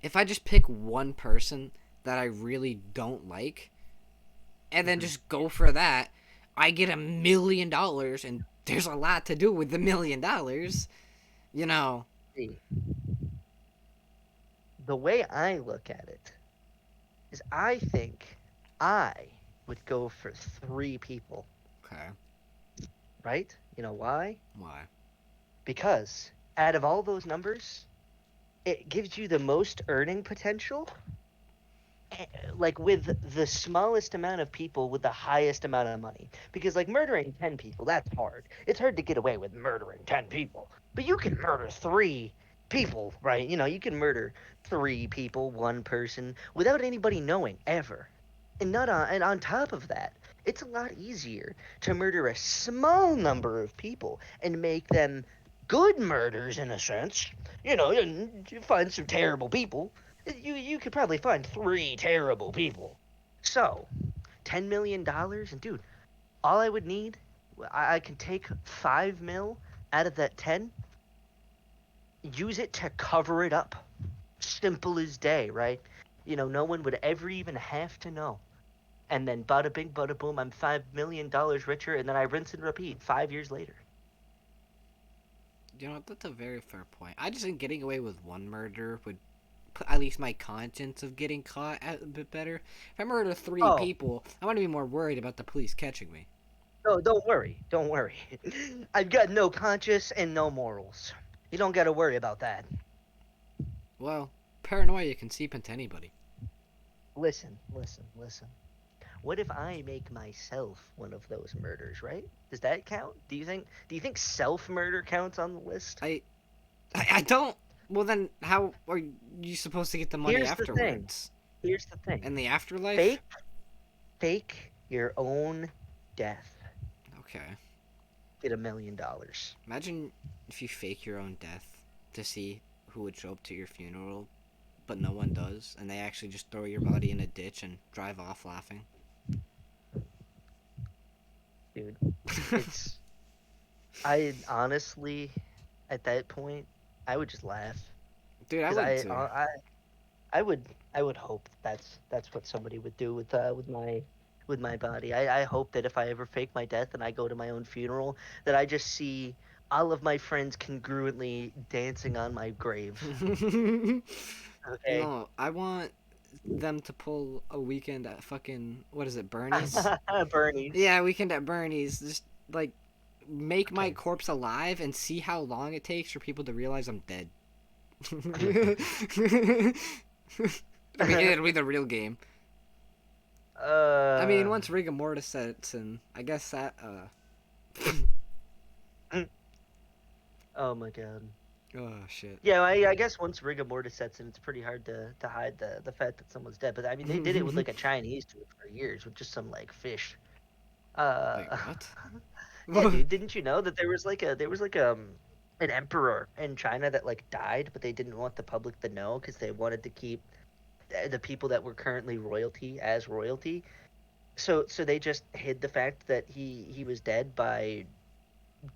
if I just pick one person that I really don't like, and then Mm-hmm. just go for that, I get $1 million, and there's a lot to do with the $1 million. You know. See, the way I look at it is I think I would go for three people, Okay. right? You know why? Why? Because out of all those numbers, it gives you the most earning potential, like with the smallest amount of people with the highest amount of money. Because like murdering 10 people, that's hard. It's hard to get away with murdering 10 people. But you can murder three people, right? You can murder three people, one person without anybody knowing ever. And on top of that, it's a lot easier to murder a small number of people and make them good murders in a sense. You find some terrible people. You could probably find three terrible people. So, $10 million, and dude, all I would need, I can take 5 mil out of that 10, use it to cover it up. Simple as day, right? No one would ever even have to know. And then bada bing, bada boom, I'm $5 million richer, and then I rinse and repeat 5 years later. That's a very fair point. I just think getting away with one murder would put at least my conscience of getting caught a bit better. If I murder three Oh, people, I'm gonna be more worried about the police catching me. no, don't worry. Don't worry. I've got no conscience and no morals. You don't got to worry about that. Well, paranoia can seep into anybody. Listen, listen, listen. What if I make myself one of those murders, right? Does that count? Do you think self-murder counts on the list? I, I don't. Well, then how are you supposed to get the money Here's the thing. afterwards? Here's the thing. In the afterlife? Fake fake your own death. Okay. Get $1 million. Imagine if you fake your own death to see who would show up to your funeral, but no one does, and they actually just throw your body in a ditch and drive off laughing. Dude, it's I honestly at that point I would just laugh Dude, I because would too. I would hope that's what somebody would do with my body. I hope that if I ever fake my death and I go to my own funeral, that I just see all of my friends congruently dancing on my grave. Okay. No, I want them to pull a weekend at fucking what is it, Bernie's? Bernie's. Yeah, weekend at Bernie's. Just like make my Okay. corpse alive and see how long it takes for people to realize I'm dead. I mean, it'll be the real game. I mean, uh once rigor mortis sets in, I guess that. oh my god. Oh shit. Yeah, I guess once rigor mortis sets in, it's pretty hard to hide the fact that someone's dead. But I mean, they did it with like a Chinese dude for years with just some like fish. Wait, Uh, what? yeah, dude, didn't you know that there was like an emperor in China that like died, but they didn't want the public to know because they wanted to keep the people that were currently royalty as royalty. So they just hid the fact that he was dead by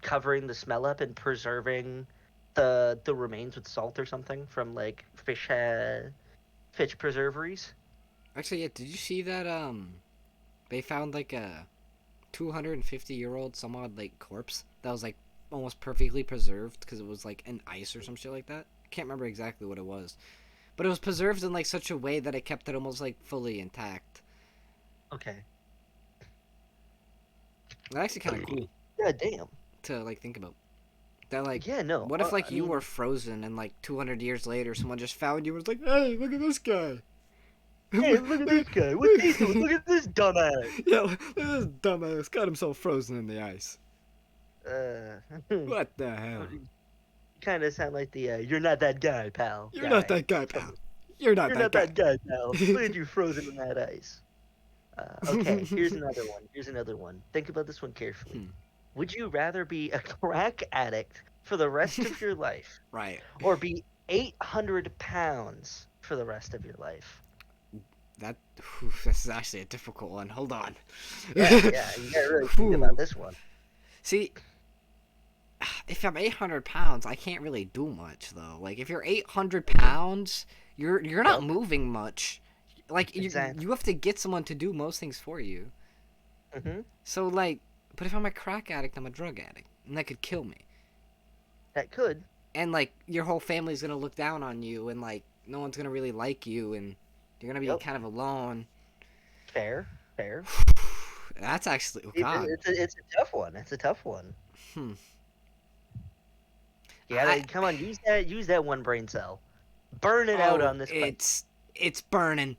covering the smell up and preserving the remains with salt or something from like fish preserveries. Actually, yeah. Did you see that? They found like a 250-year-old some odd like corpse that was like almost perfectly preserved because it was like in ice or some shit like that. I can't remember exactly what it was, but it was preserved in like such a way that it kept it almost like fully intact. Okay. That's actually kind of cool Yeah, damn. to like think about. That like, Yeah, no. what if like I you were mean, frozen and like 200 years later someone just found you and was like, hey, look at this guy. hey, look at this guy. What's he doing? Look at this dumbass. Yeah, look at this dumbass got himself frozen in the ice. You What the hell? kind of sound like the "you're not that guy, pal" You're not guy. that guy, From pal. You're not you're that not guy. that guy, pal. Look at you frozen in that ice. Okay, here's another one. Here's another one. Think about this one carefully. Hmm. Would you rather be a crack addict for the rest of your life Right. or be 800 pounds for the rest of your life? That this is actually a difficult one. Hold on. Yeah, yeah, you gotta really think about this one. See, if I'm 800 pounds, I can't really do much though. Like if you're 800 Hmm. pounds, you're not Yep, moving much. Like you exactly. have to get someone to do most things for you. Hmm. So like, but if I'm a crack addict, I'm a drug addict, and that could kill me. That could. And like your whole family's gonna look down on you, and like no one's gonna really like you, and you're gonna be Yep, kind of alone. fair, fair. That's actually, oh It, god. it's a tough one. It's a tough one. Hmm. You I gotta come on, use that one brain cell. Burn it out oh, on this question. it's burning.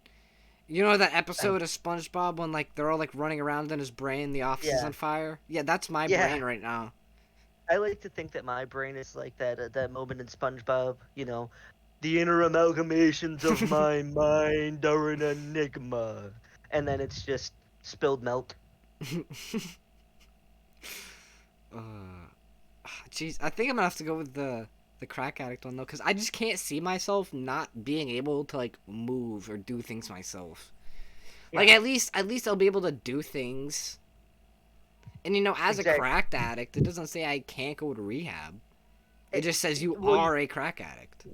You know that Um, episode of SpongeBob when like they're all like running around in his brain, the office is yeah, on fire? Yeah, that's my yeah. brain right now. I like to think that my brain is like that moment in SpongeBob. The inner amalgamations of my mind are an enigma, and then it's just spilled milk. Jeez, I think I'm gonna have to go with the crack addict one though, because I just can't see myself not being able to like move or do things myself. Like Yeah, at least I'll be able to do things. And you know, as a exactly. crack addict, it doesn't say I can't go to rehab. It Eh, just says you well, are a crack addict.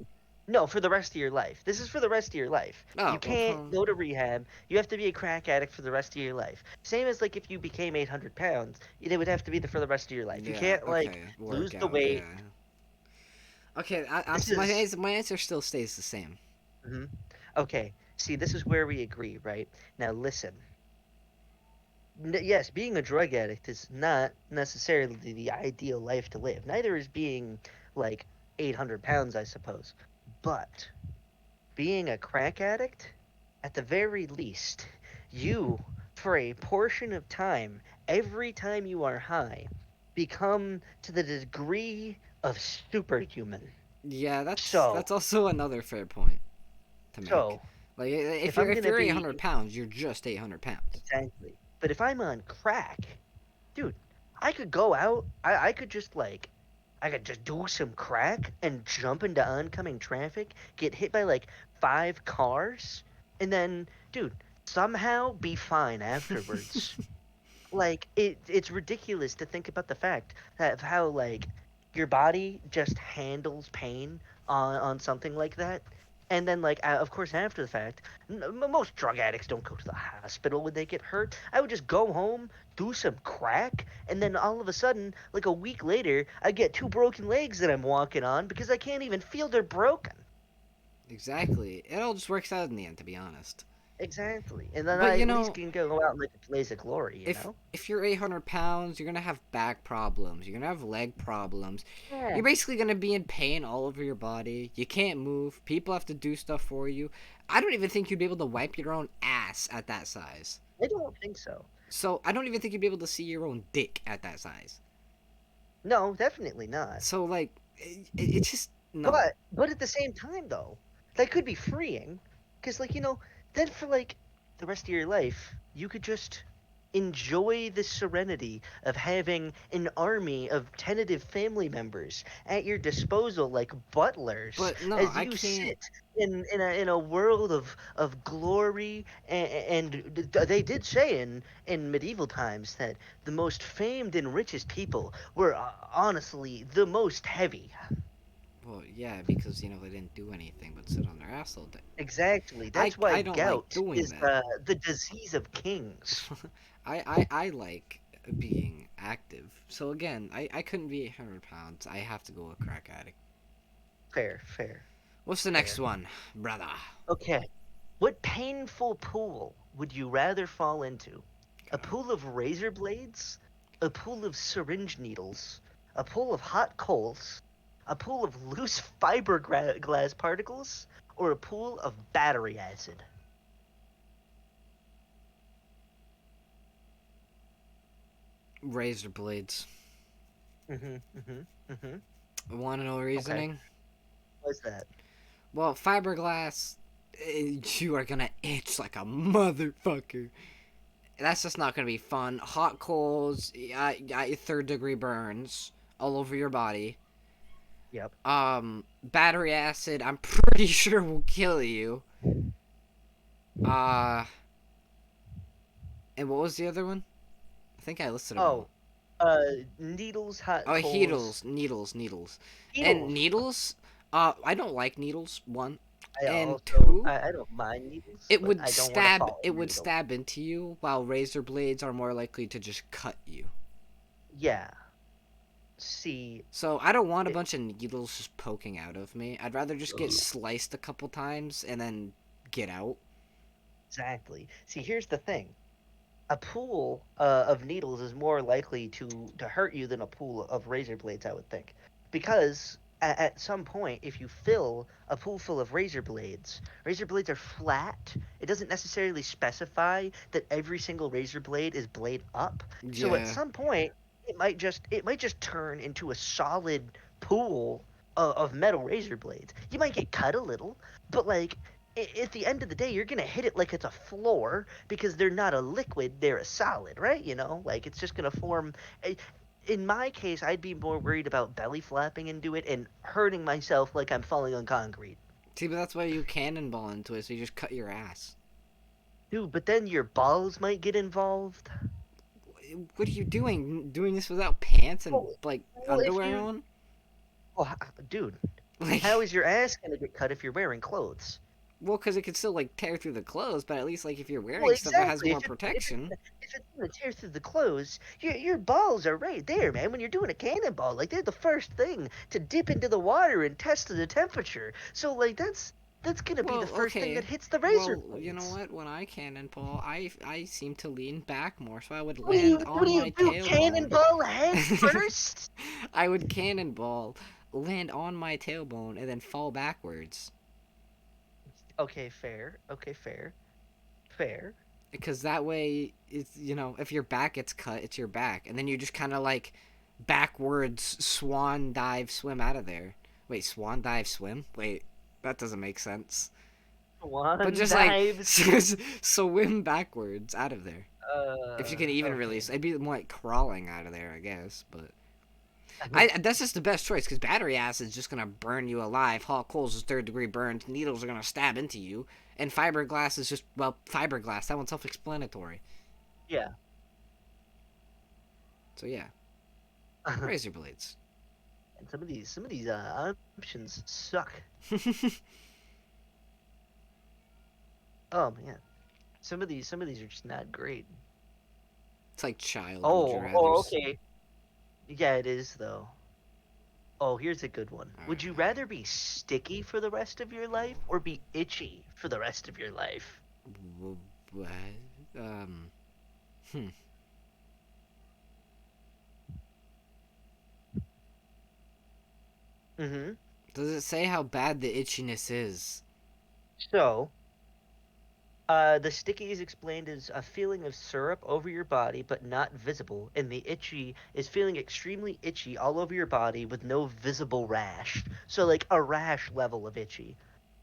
no, for the rest of your life. This is for the rest of your life. You Oh, well, can't go to rehab. You have to be a crack addict for the rest of your life. Same as like if you became 800 pounds, it would have to be for the rest of your life. You yeah, can't like okay, work lose the out, weight. yeah. Okay, This is my answer still stays the same. mhm. Okay. See, this is where we agree, right? Now listen. Yes, being a drug addict is not necessarily the ideal life to live. Neither is being like 800 pounds, I suppose. But being a crack addict, at the very least, you, for a portion of time, every time you are high, become to the degree of superhuman. Yeah, So, that's also another fair point to make. so Like if I'm if gonna you're be 800 pounds, you're just 800 pounds. exactly, but if I'm on crack, dude, I could go out. I could just like, I could just do some crack and jump into oncoming traffic, get hit by like 5 cars, and then, dude, somehow be fine afterwards. Like it's ridiculous to think about the fact that of how like your body just handles pain on something like that. And then, like, of course, after the fact, most drug addicts don't go to the hospital when they get hurt. I would just go home, do some crack, and then all of a sudden, like a week later, I get 2 broken legs that I'm walking on because I can't even feel they're broken. Exactly. It all just works out in the end, to be honest. Exactly. And then But I you at least know, can go out and like a blaze of glory, you if know? if you're 800 pounds, you're gonna have back problems. You're gonna have leg problems. Yeah. You're basically gonna be in pain all over your body. You can't move. People have to do stuff for you. I don't even think you'd be able to wipe your own ass at that size. I don't think so. So I don't even think you'd be able to see your own dick at that size. No, definitely not. So like, it's just no. But at the same time though, that could be freeing cuz like, then for like the rest of your life, you could just enjoy the serenity of having an army of tentative family members at your disposal like butlers But no, as I you can't. sit in a world of glory and they did say in medieval times that the most famed and richest people were honestly the most heavy. Well, yeah, because they didn't do anything but sit on their ass all day. Exactly. That's why I don't like gout doing is that. the disease of kings. I like being active. So again, I couldn't be 800 pounds. I have to go with crack addict. Fair, fair, What's the next fair. one, brother? Okay. What painful pool would you rather fall into? A God. pool of razor blades? A pool of syringe needles? A pool of hot coals? A pool of loose fiberglass particles? Or a pool of battery acid? Razor blades. Mm-hmm, mm-hmm, mm-hmm. Want to know Okay. reasoning? What's that? Well, fiberglass, you are gonna itch like a motherfucker. That's just not gonna be fun. Hot coals, third degree burns all over your body. Yep. Battery acid, I'm pretty sure will kill you. Uh, and what was the other one? I think I listed them all. Oh, needles, hot Oh, coals, needles, and needles. needles. I don't like needles. One, I and also two, I don't mind needles, but I don't want to fall It in would needles. stab into you, while razor blades are more likely to just cut you. Yeah. See, So I don't want a it, bunch of needles just poking out of me. I'd rather just get sliced a couple times and then get out. exactly. See, here's the thing. A pool of needles is more likely to hurt you than a pool of razor blades, I would think, because at some point, if you fill a pool full of razor blades are flat. It doesn't necessarily specify that every single razor blade is blade up. So at Yeah. some point, it might just turn into a solid pool of metal razor blades. You might get cut a little, but like at the end of the day, you're gonna hit it like it's a floor because they're not a liquid, they're a solid, right? Like it's just gonna form. In my case, I'd be more worried about belly flapping into it and hurting myself like I'm falling on concrete. See, but that's why you cannonball into it, so you just cut your ass. Dude, but then your balls might get involved. What are you doing? Doing this without pants and, Well, like, well if underwear you, on? well, dude, how Like, is your ass gonna get cut if you're wearing clothes? well, because it could still, like, tear through the clothes, but at least, like, if you're Well, wearing stuff that has exactly. more If it's protection. if it's gonna tear through the clothes, your balls are right there, man. When you're doing a cannonball, like they're the first thing to dip into the water and test the temperature. So like that's gonna be the Well, first thing that okay. hits the razor Well, you know blades. what? When I cannonball, I seem to lean back more, so I would What do you land what do on you my do? tailbone. Cannonball head first? I would cannonball, land on my tailbone, and then fall backwards. Okay, fair. Okay, fair. Fair. Because that way, it's, if your back gets cut, it's your back, and then you just kind of like backwards swan dive swim out of there. Wait, swan dive swim? Wait, that doesn't make sense. But One just like dives. swim backwards out of there. If you can even really, Okay. it'd be more like crawling out of there, I guess. But that's just the best choice because battery acid is just gonna burn you alive. Hot coals is third-degree burns. Needles are gonna stab into you, and fiberglass is just, well, fiberglass. That one's self-explanatory. Yeah. So yeah, And razor blades. some of these options suck. Oh man. Some of these are just not great. It's like child would you Oh, rather's. okay. Yeah, it is though. Oh, here's a good one. All Would you right. rather be sticky for the rest of your life or be itchy for the rest of your life? What? Um. Hmm. Mm-hmm. Does it say how bad the itchiness is? So, the sticky is explained as a feeling of syrup over your body but not visible, and the itchy is feeling extremely itchy all over your body with no visible rash. So, like a rash level of itchy.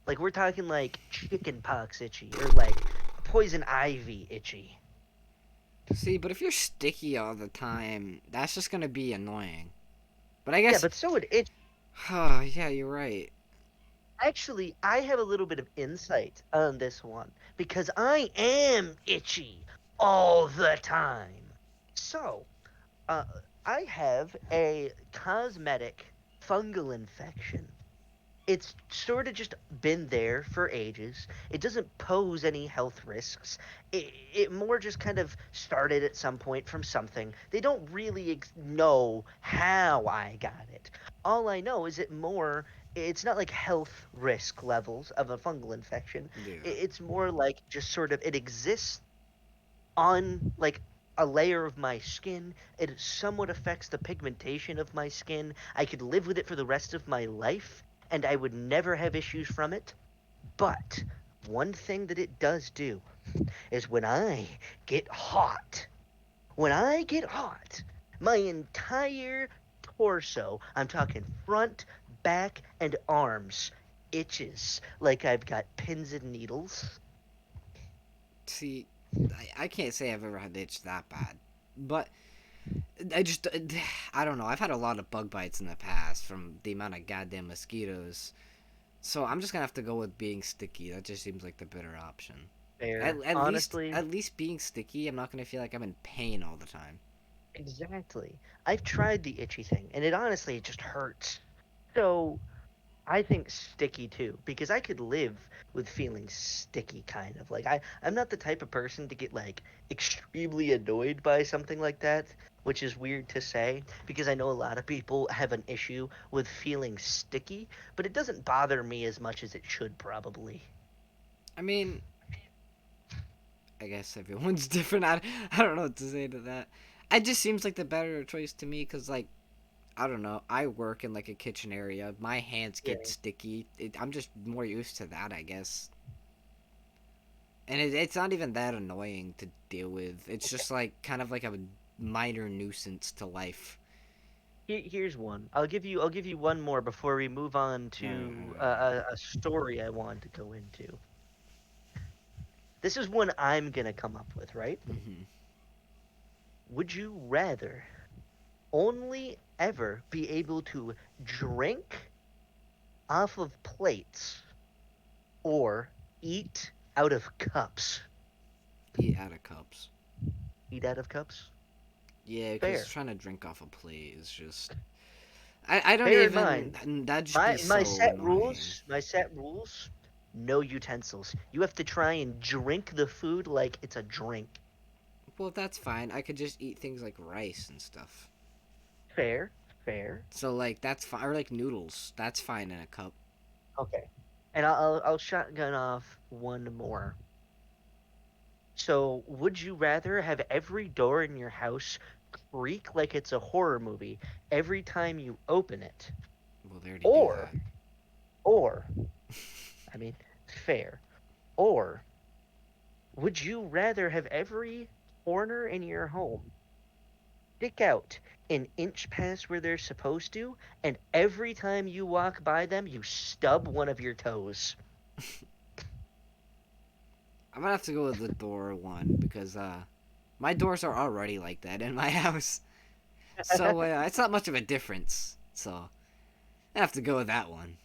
Like we're talking like chicken pox itchy or like poison ivy itchy. See, but if you're sticky all the time, that's just gonna be annoying. But I Yeah, guess. but so would itch. Yeah, you're right. Actually, I have a little bit of insight on this one because I am itchy all the time. So, uh, I have a cosmetic fungal infection. It's sort of just been there for ages. It doesn't pose any health risks. It more just kind of started at some point from something. They don't really know how I got it. All I know is it's not like health risk levels of a fungal infection. Yeah. It's more like just sort of it exists on like a layer of my skin. It somewhat affects the pigmentation of my skin. I could live with it for the rest of my life and I would never have issues from it. But one thing that it does do is when I get hot, my entire torso, I'm talking front, back, and arms, itches like I've got pins and needles. See, I can't say I've ever had the itch that bad, but I just I don't know. I've had a lot of bug bites in the past from the amount of goddamn mosquitoes. So I'm just gonna have to go with being sticky. That just seems like the better option. At, Fair. at least Honestly, at least being sticky, I'm not gonna feel like I'm in pain all the time. exactly. I've tried the itchy thing, and it just hurts. So I think sticky too, because I could live with feeling sticky kind of. Like I'm not the type of person to get like extremely annoyed by something like that, which is weird to say because I know a lot of people have an issue with feeling sticky, but it doesn't bother me as much as it should probably. I mean, I guess everyone's different. I don't know what to say to that. It just seems like the better choice to me because, like, I don't know. I work in like a kitchen area. My hands get Yeah. sticky. I'm just more used to that, I guess. And it's not even that annoying to deal with. It's Okay. just like kind of like a minor nuisance to life. Here's one. I'll give you one more before we move on All right, to all right, a story I want to go into. This is one I'm gonna come up with, right? all right. Mm-hmm. Would you rather only ever be able to drink off of plates or eat out of cups? Eat out of cups. Eat out of cups? Yeah, because Fair. trying to drink off a plate is just. I don't Bear in even. mind, That'd just be my so set annoying. rules, my set rules, no utensils. You have to try and drink the food like it's a drink. Well, that's fine. I could just eat things like rice and stuff. Fair, fair. So, like, that's fine. Or, like, noodles. That's fine in a cup. Okay. And I'll shotgun off one more. So, would you rather have every door in your house creak like it's a horror movie every time you open it? Well, they already do Or, that. or, I mean, fair? Or would you rather have every corner in your home stick out an inch past where they're supposed to, and every time you walk by them, you stub one of your toes? I'm gonna have to go with the door one because my doors are already like that in my house, so it's not much of a difference. So I have to go with that one.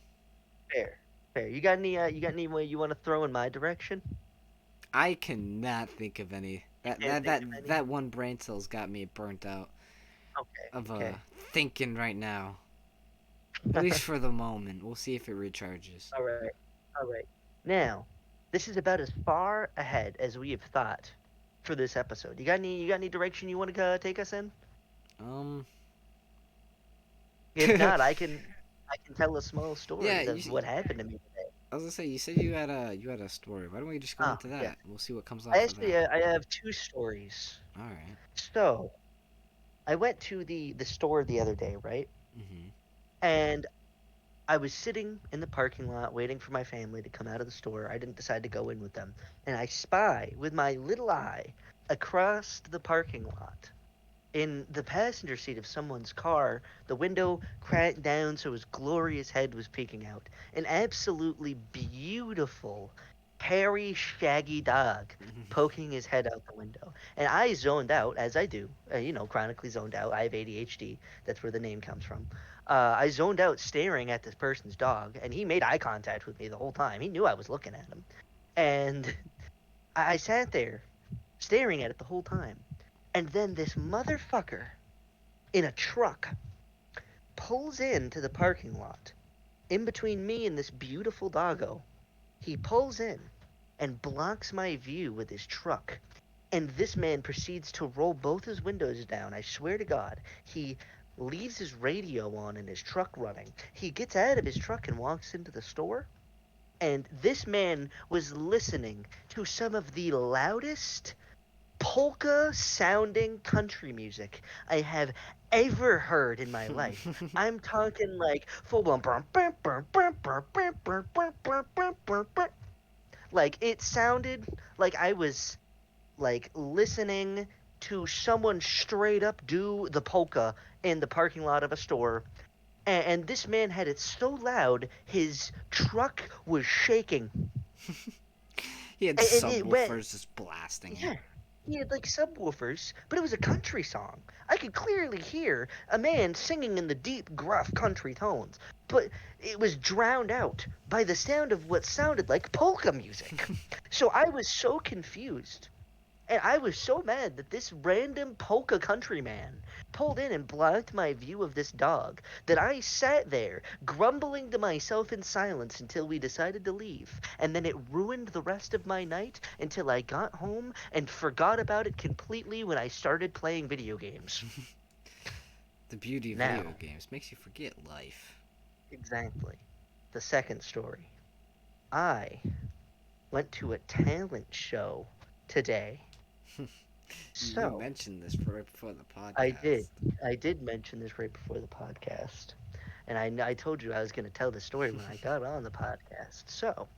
Fair, fair. You got any way you want to throw in my direction? I cannot think of any. You That can't that think that of any. that one brain cell's got me burnt out Okay, of okay. thinking right now. At least for the moment. We'll see if it recharges. All right, all right. Now, this is about as far ahead as we have thought for this episode. You got any direction you want to take us in? Um. If not, I can tell a small Yeah, story of what happened to me today. I was gonna say you said you had a story. Why don't we just go Ah, into yes. that? We'll see what comes I off of actually that. I have two stories. All right. So I went to the store the other day, right? Mhm. And I was sitting in the parking lot waiting for my family to come out of the store. I didn't decide to go in with them. And I spy with my little eye across the parking lot in the passenger seat of someone's car, the window cracked down so his glorious head was peeking out. An absolutely beautiful, hairy, shaggy dog poking his head out the window. And I zoned out, as I do, chronically zoned out. I have ADHD. That's where the name comes from. I zoned out staring at this person's dog, and he made eye contact with me the whole time. He knew I was looking at him. And I sat there staring at it the whole time. And then this motherfucker in a truck pulls into the parking lot in between me and this beautiful doggo. He pulls in and blocks my view with his truck. And this man proceeds to roll both his windows down. I swear to God, he leaves his radio on and his truck running. He gets out of his truck and walks into the store. And this man was listening to some of the loudest polka sounding country music I have ever heard in my life. I'm talking like full blown like it sounded like I was like listening to someone straight up do the polka in the parking lot of a store. And this man had it so loud his truck was shaking. He had And it went subwoofers just blasting it. Yeah. He had like subwoofers, but it was a country song. I could clearly hear a man singing in the deep, gruff country tones, but it was drowned out by the sound of what sounded like polka music. So I was so confused. And I was so mad that this random polka countryman pulled in and blocked my view of this dog that I sat there grumbling to myself in silence until we decided to leave. And then it ruined the rest of my night until I got home and forgot about it completely when I started playing video games. The beauty of video Now, games makes you forget life. exactly. The second story. I went to a talent show today. You So, mentioned this right before the I did. podcast. I did mention this right before the podcast. And I told you I was going to tell the story when I got on the podcast. So,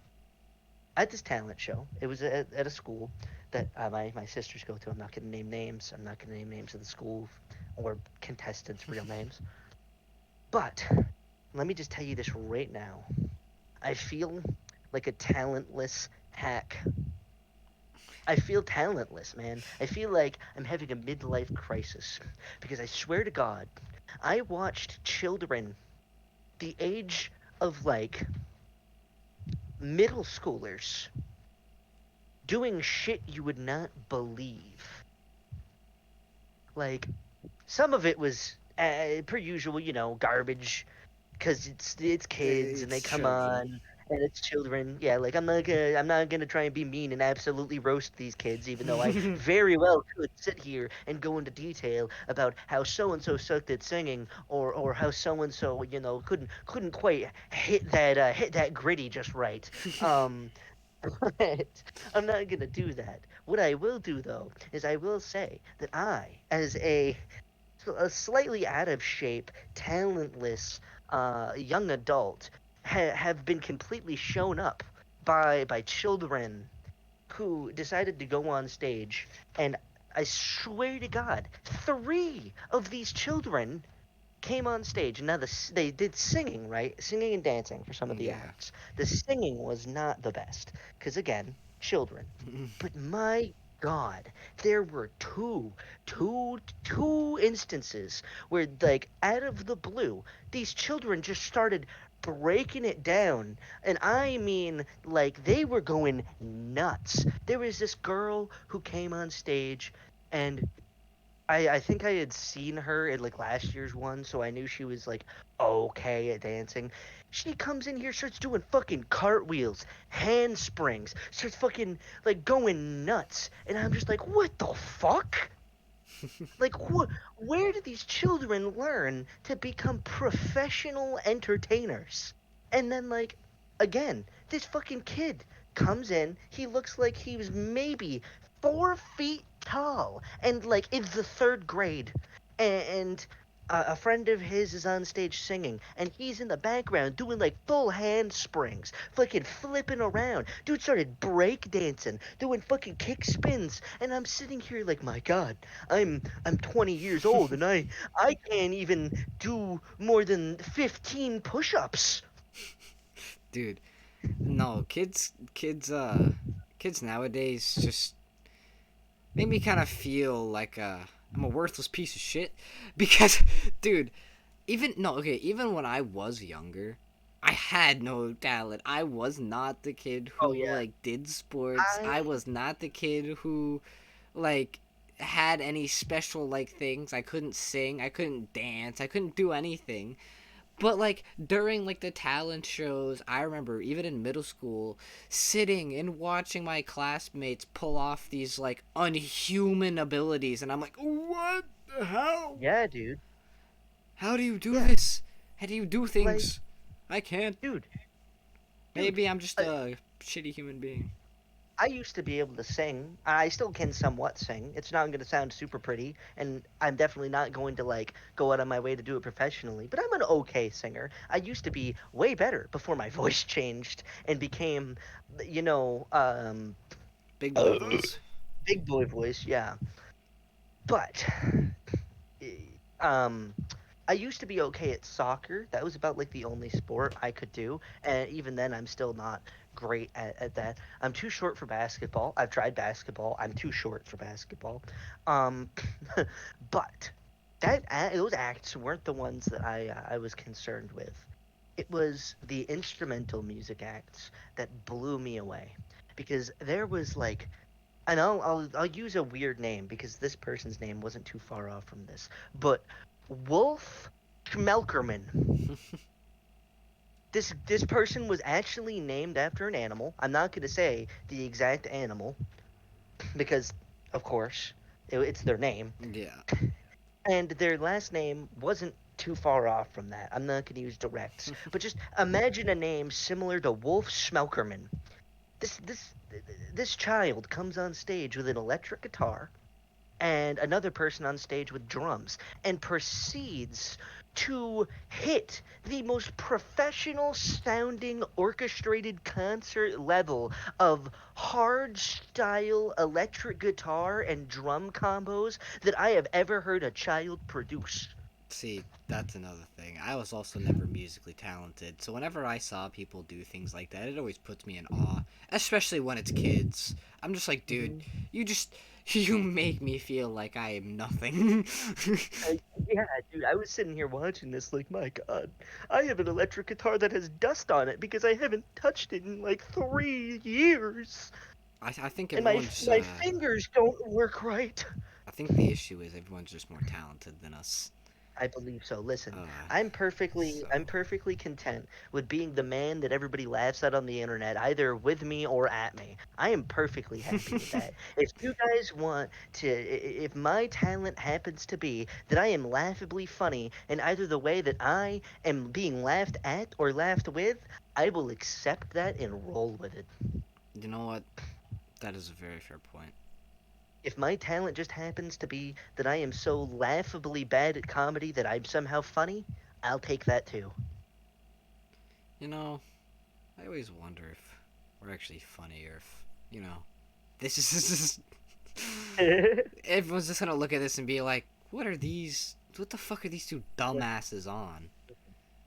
at this talent show, it was at a school that my sisters go to. I'm not going to name names. I'm not going to name names of the school or contestants' real names. But let me just tell you this right now. I feel like a talentless hack. I feel talentless, man. I feel like I'm having a midlife crisis because I swear to God, I watched children the age of like middle schoolers doing shit you would not believe. Like some of it was per usual, garbage because it's kids and they It's come children. on and it's children. Yeah, like I'm not gonna try and be mean and absolutely roast these kids, even though I very well could sit here and go into detail about how so and so sucked at singing, or how so and so couldn't quite hit that gritty just right. Um, but I'm not gonna do that. What I will do though is I will say that I, as a slightly out of shape, talentless young adult have been completely shown up by children who decided to go on stage, and I swear to God, three of these children came on stage. Now they did singing, right? Singing and dancing for some of the Yeah. acts. The singing was not the best because again, children. But my God, there were two instances where, like, out of the blue, these children just started breaking it down. And I mean, like, they were going nuts. There was this girl who came on stage, and I think I had seen her at like last year's one, so I knew she was like okay at dancing. She comes in here, starts doing fucking cartwheels, handsprings, starts fucking like going nuts, and I'm just like, what the fuck? Like, where do these children learn to become professional entertainers? And then, like, again, this fucking kid comes in. He looks like he was maybe 4 feet tall and, like, in the third grade. And a friend of his is on stage singing, and he's in the background doing, like, full handsprings, fucking flipping around. Dude started break dancing, doing fucking kick spins, and I'm sitting here like, my God, I'm 20 years old and I can't even do more than 15 push-ups. Dude, no, kids nowadays just make me kind of feel like I'm a worthless piece of shit because dude, even no, okay, even when I was younger, I had no talent. I was not the kid Oh who yeah. like did sports. I I was not the kid who like had any special like things. I couldn't sing, I couldn't dance, I couldn't do anything. But like during like the talent shows, I remember even in middle school sitting and watching my classmates pull off these like unhuman abilities and I'm like, "What the hell? Yeah, dude. How do you do Yeah, this? How do you do like things? I can't. dude, dude. Maybe I'm just Uh, a shitty human being." I used to be able to sing. I still can somewhat sing. It's not going to sound super pretty, and I'm definitely not going to like go out of my way to do it professionally. But I'm an okay singer. I used to be way better before my voice changed and became, you know, Big boy voice. big boy voice. Yeah, but um I used to be okay at soccer. That was about like the only sport I could do, and even then I'm still not great at that. I'm too short for basketball. I've tried basketball. I'm too short for basketball. Um but those acts weren't the ones that I was concerned with. It was the instrumental music acts that blew me away because there was like, and I'll use a weird name because this person's name wasn't too far off from this, but Wolf Schmelkerman. This person was actually named after an animal. I'm not going to say the exact animal because, of course, it's their name, Yeah. and their last name wasn't too far off from that. I'm not going to use directs, but just imagine a name similar to Wolf Schmelkerman. This this this child comes on stage with an electric guitar and another person on stage with drums and proceeds to hit the most professional sounding orchestrated concert level of hard style electric guitar and drum combos that I have ever heard a child produce. See, that's another thing. I was also never musically talented, so whenever I saw people do things like that, it always puts me in awe, especially when it's kids. I'm just like, dude, Hmm. you just you make me feel like I am nothing. Yeah, dude, I was sitting here watching this like, my God, I have an electric guitar that has dust on it because I haven't touched it in like 3 years. I think And my everyone's my fingers don't work right. I think the issue is everyone's just more talented than us. I believe so. Listen, Uh, I'm so perfectly content with being the man that everybody laughs at on the internet, either with me or at me. I am perfectly happy with that. If you guys want to, if my talent happens to be that I am laughably funny in either the way that I am being laughed at or laughed with, I will accept that and roll with it. you know what? That is a very fair point. If my talent just happens to be that I am so laughably bad at comedy that I'm somehow funny, I'll take that too. You know, I always wonder if We're actually funnier if, you know, this is everyone's just gonna look at this and be like, what are these? What the fuck are these two Look, dumbasses on?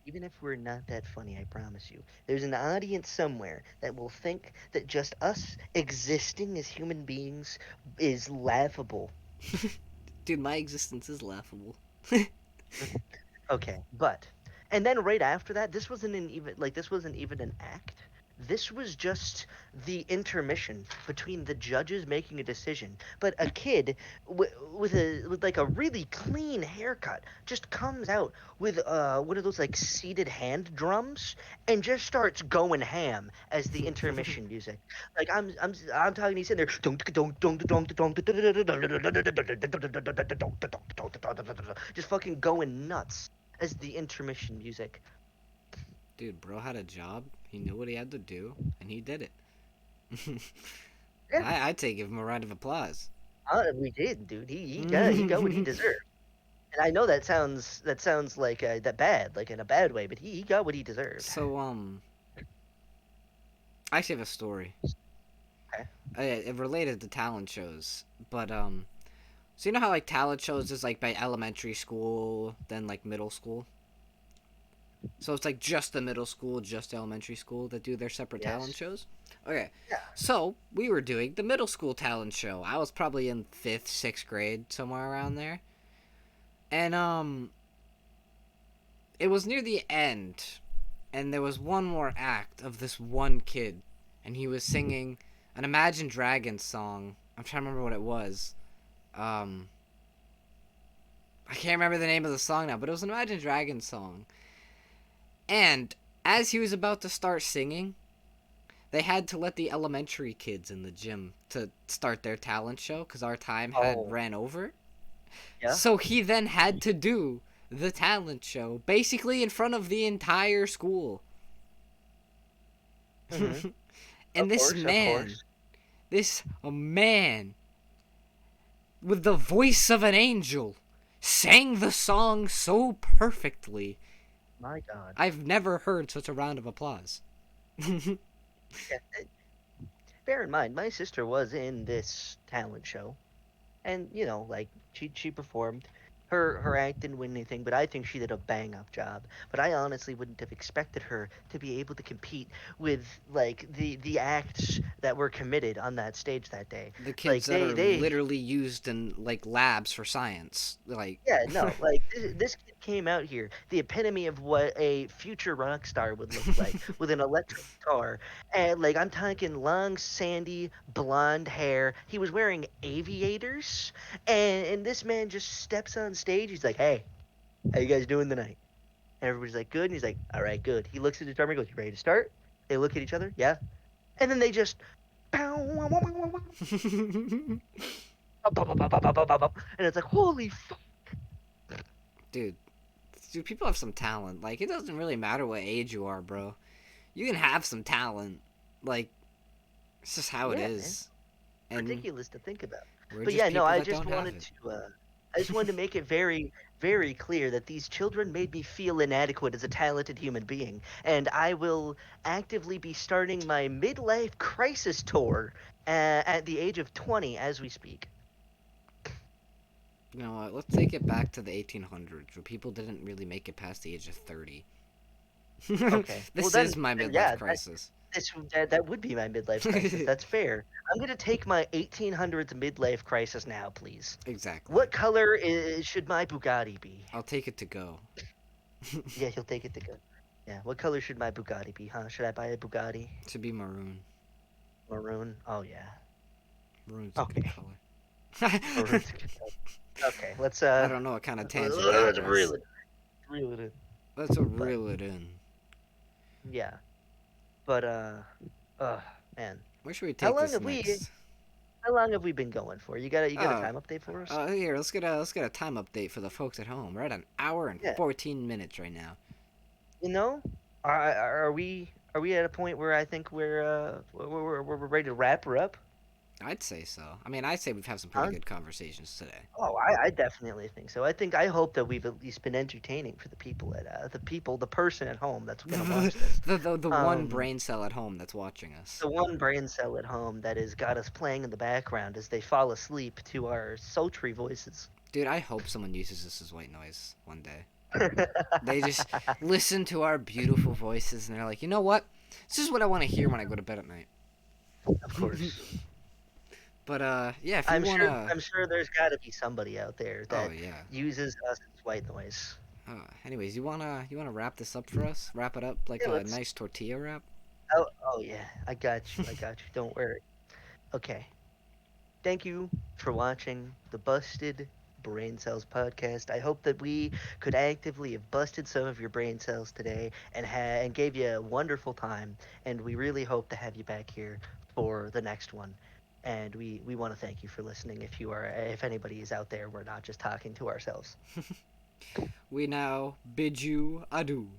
even if we're not that funny, I promise you, there's an audience somewhere that will think that just us existing as human beings is laughable. Dude, my existence is laughable. Okay, but and then right after that, this wasn't even an act. This was just the intermission between the judges making a decision. But a kid with like a really clean haircut just comes out with one of those like seated hand drums and just starts going ham as the intermission music. Like I'm talking, he's sitting there just fucking going nuts as the intermission music. Dude, bro had a job. He knew what he had to do, and he did it. Yeah, I'd say give him a round of applause. we did, dude. He got what he deserved. And I know that sounds like that bad, like in a bad way, but he got what he deserved. So, I actually have a story. Okay. It related to talent shows, but so you know how like talent shows is like by elementary school, then like middle school. So it's like just the middle school, just elementary school that do their separate talent Yes. shows. Okay, Yeah. so we were doing the middle school talent show. I was probably in fifth, sixth grade, somewhere around there, and it was near the end, and there was one more act of this one kid, and he was singing an Imagine Dragons song. I'm trying to remember what it was. Um, I can't remember the name of the song now, but it was an Imagine Dragons song. And as he was about to start singing, they had to let the elementary kids in the gym to start their talent show because our time had Oh, ran over. yeah. So he then had to do the talent show basically in front of the entire school. Hmm. And Of course, of course. this man with the voice of an angel sang the song so perfectly. My God. I've never heard such a round of applause. Yeah. Bear in mind, my sister was in this talent show, and like she performed. Her act didn't win anything, but I think she did a bang up job. But I honestly wouldn't have expected her to be able to compete with like the acts that were committed on that stage that day. The kids Like that they are they literally used in like labs for science. Like Yeah, no, like this kid came out here, the epitome of what a future rock star would look like, with an electric guitar, and like I'm talking long, sandy, blonde hair. He was wearing aviators, and this man just steps on stage. He's like, "Hey, how you guys doing tonight?" And everybody's like, "Good." And he's like, "All right, good." He looks at the drummer, and goes, "You ready to start?" They look at each other, yeah, and then they just, and it's like, holy fuck. dude, dude, people have some talent. Like it doesn't really matter what age you are, bro. You can have some talent. Like it's just how it Yeah, man. is. And Ridiculous to think about. we're But just yeah, no, people that don't have it. I just wanted to make it very, very clear that these children made me feel inadequate as a talented human being, and I will actively be starting my midlife crisis tour at the age of 20 as we speak. You know what? Let's take it back to the 1800s, where people didn't really make it past the age of 30. Okay, well This is my then midlife yeah, crisis. that would be my midlife crisis. That's fair. I'm gonna take my 1800s midlife crisis now, please. Exactly. What color should my Bugatti be? I'll take it to go. Yeah, he'll take it to go. Yeah, what color should my Bugatti be, huh? Should I buy a Bugatti? To be maroon. Maroon? Oh yeah. Maroon's a good Okay. color. Maroon's a good color. Okay, let's I don't know what kind of tangent that let's was. reel it in. Let's But reel it in. yeah. But man. Where should we How take long this have we next? how long have we been going for? You got a Oh, time update for us? here, let's get a time update for the folks at home. We're at an hour and Yeah. 14 minutes right now. You know? Are we at a point where I think we're ready to wrap her up? I'd say so. I mean, I'd say we've had some pretty Huh? good conversations today. Oh, I definitely think so. I hope that we've at least been entertaining for the people the person at home that's gonna watch this. The one Um, brain cell at home that's watching us. the one brain cell at home that has got us playing in the background as they fall asleep to our sultry voices. Dude, I hope someone uses this as white noise one day. They just listen to our beautiful voices and they're like, you know what? This is what I want to hear when I go to bed at night. Of course. But yeah, if you wanna, I'm sure there's got to be somebody out there oh that yeah. uses us as white noise. Anyways, you wanna wrap this up for us? Wrap it up like Yeah, a let's. nice tortilla wrap. Oh yeah, I got you. I got you. Don't worry. Okay. Thank you for watching the Busted Brain Cells podcast. I hope that we could actively have busted some of your brain cells today and gave you a wonderful time. And we really hope to have you back here for the next one. And we want to thank you for listening. If anybody is out there, we're not just talking to ourselves. We now bid you adieu.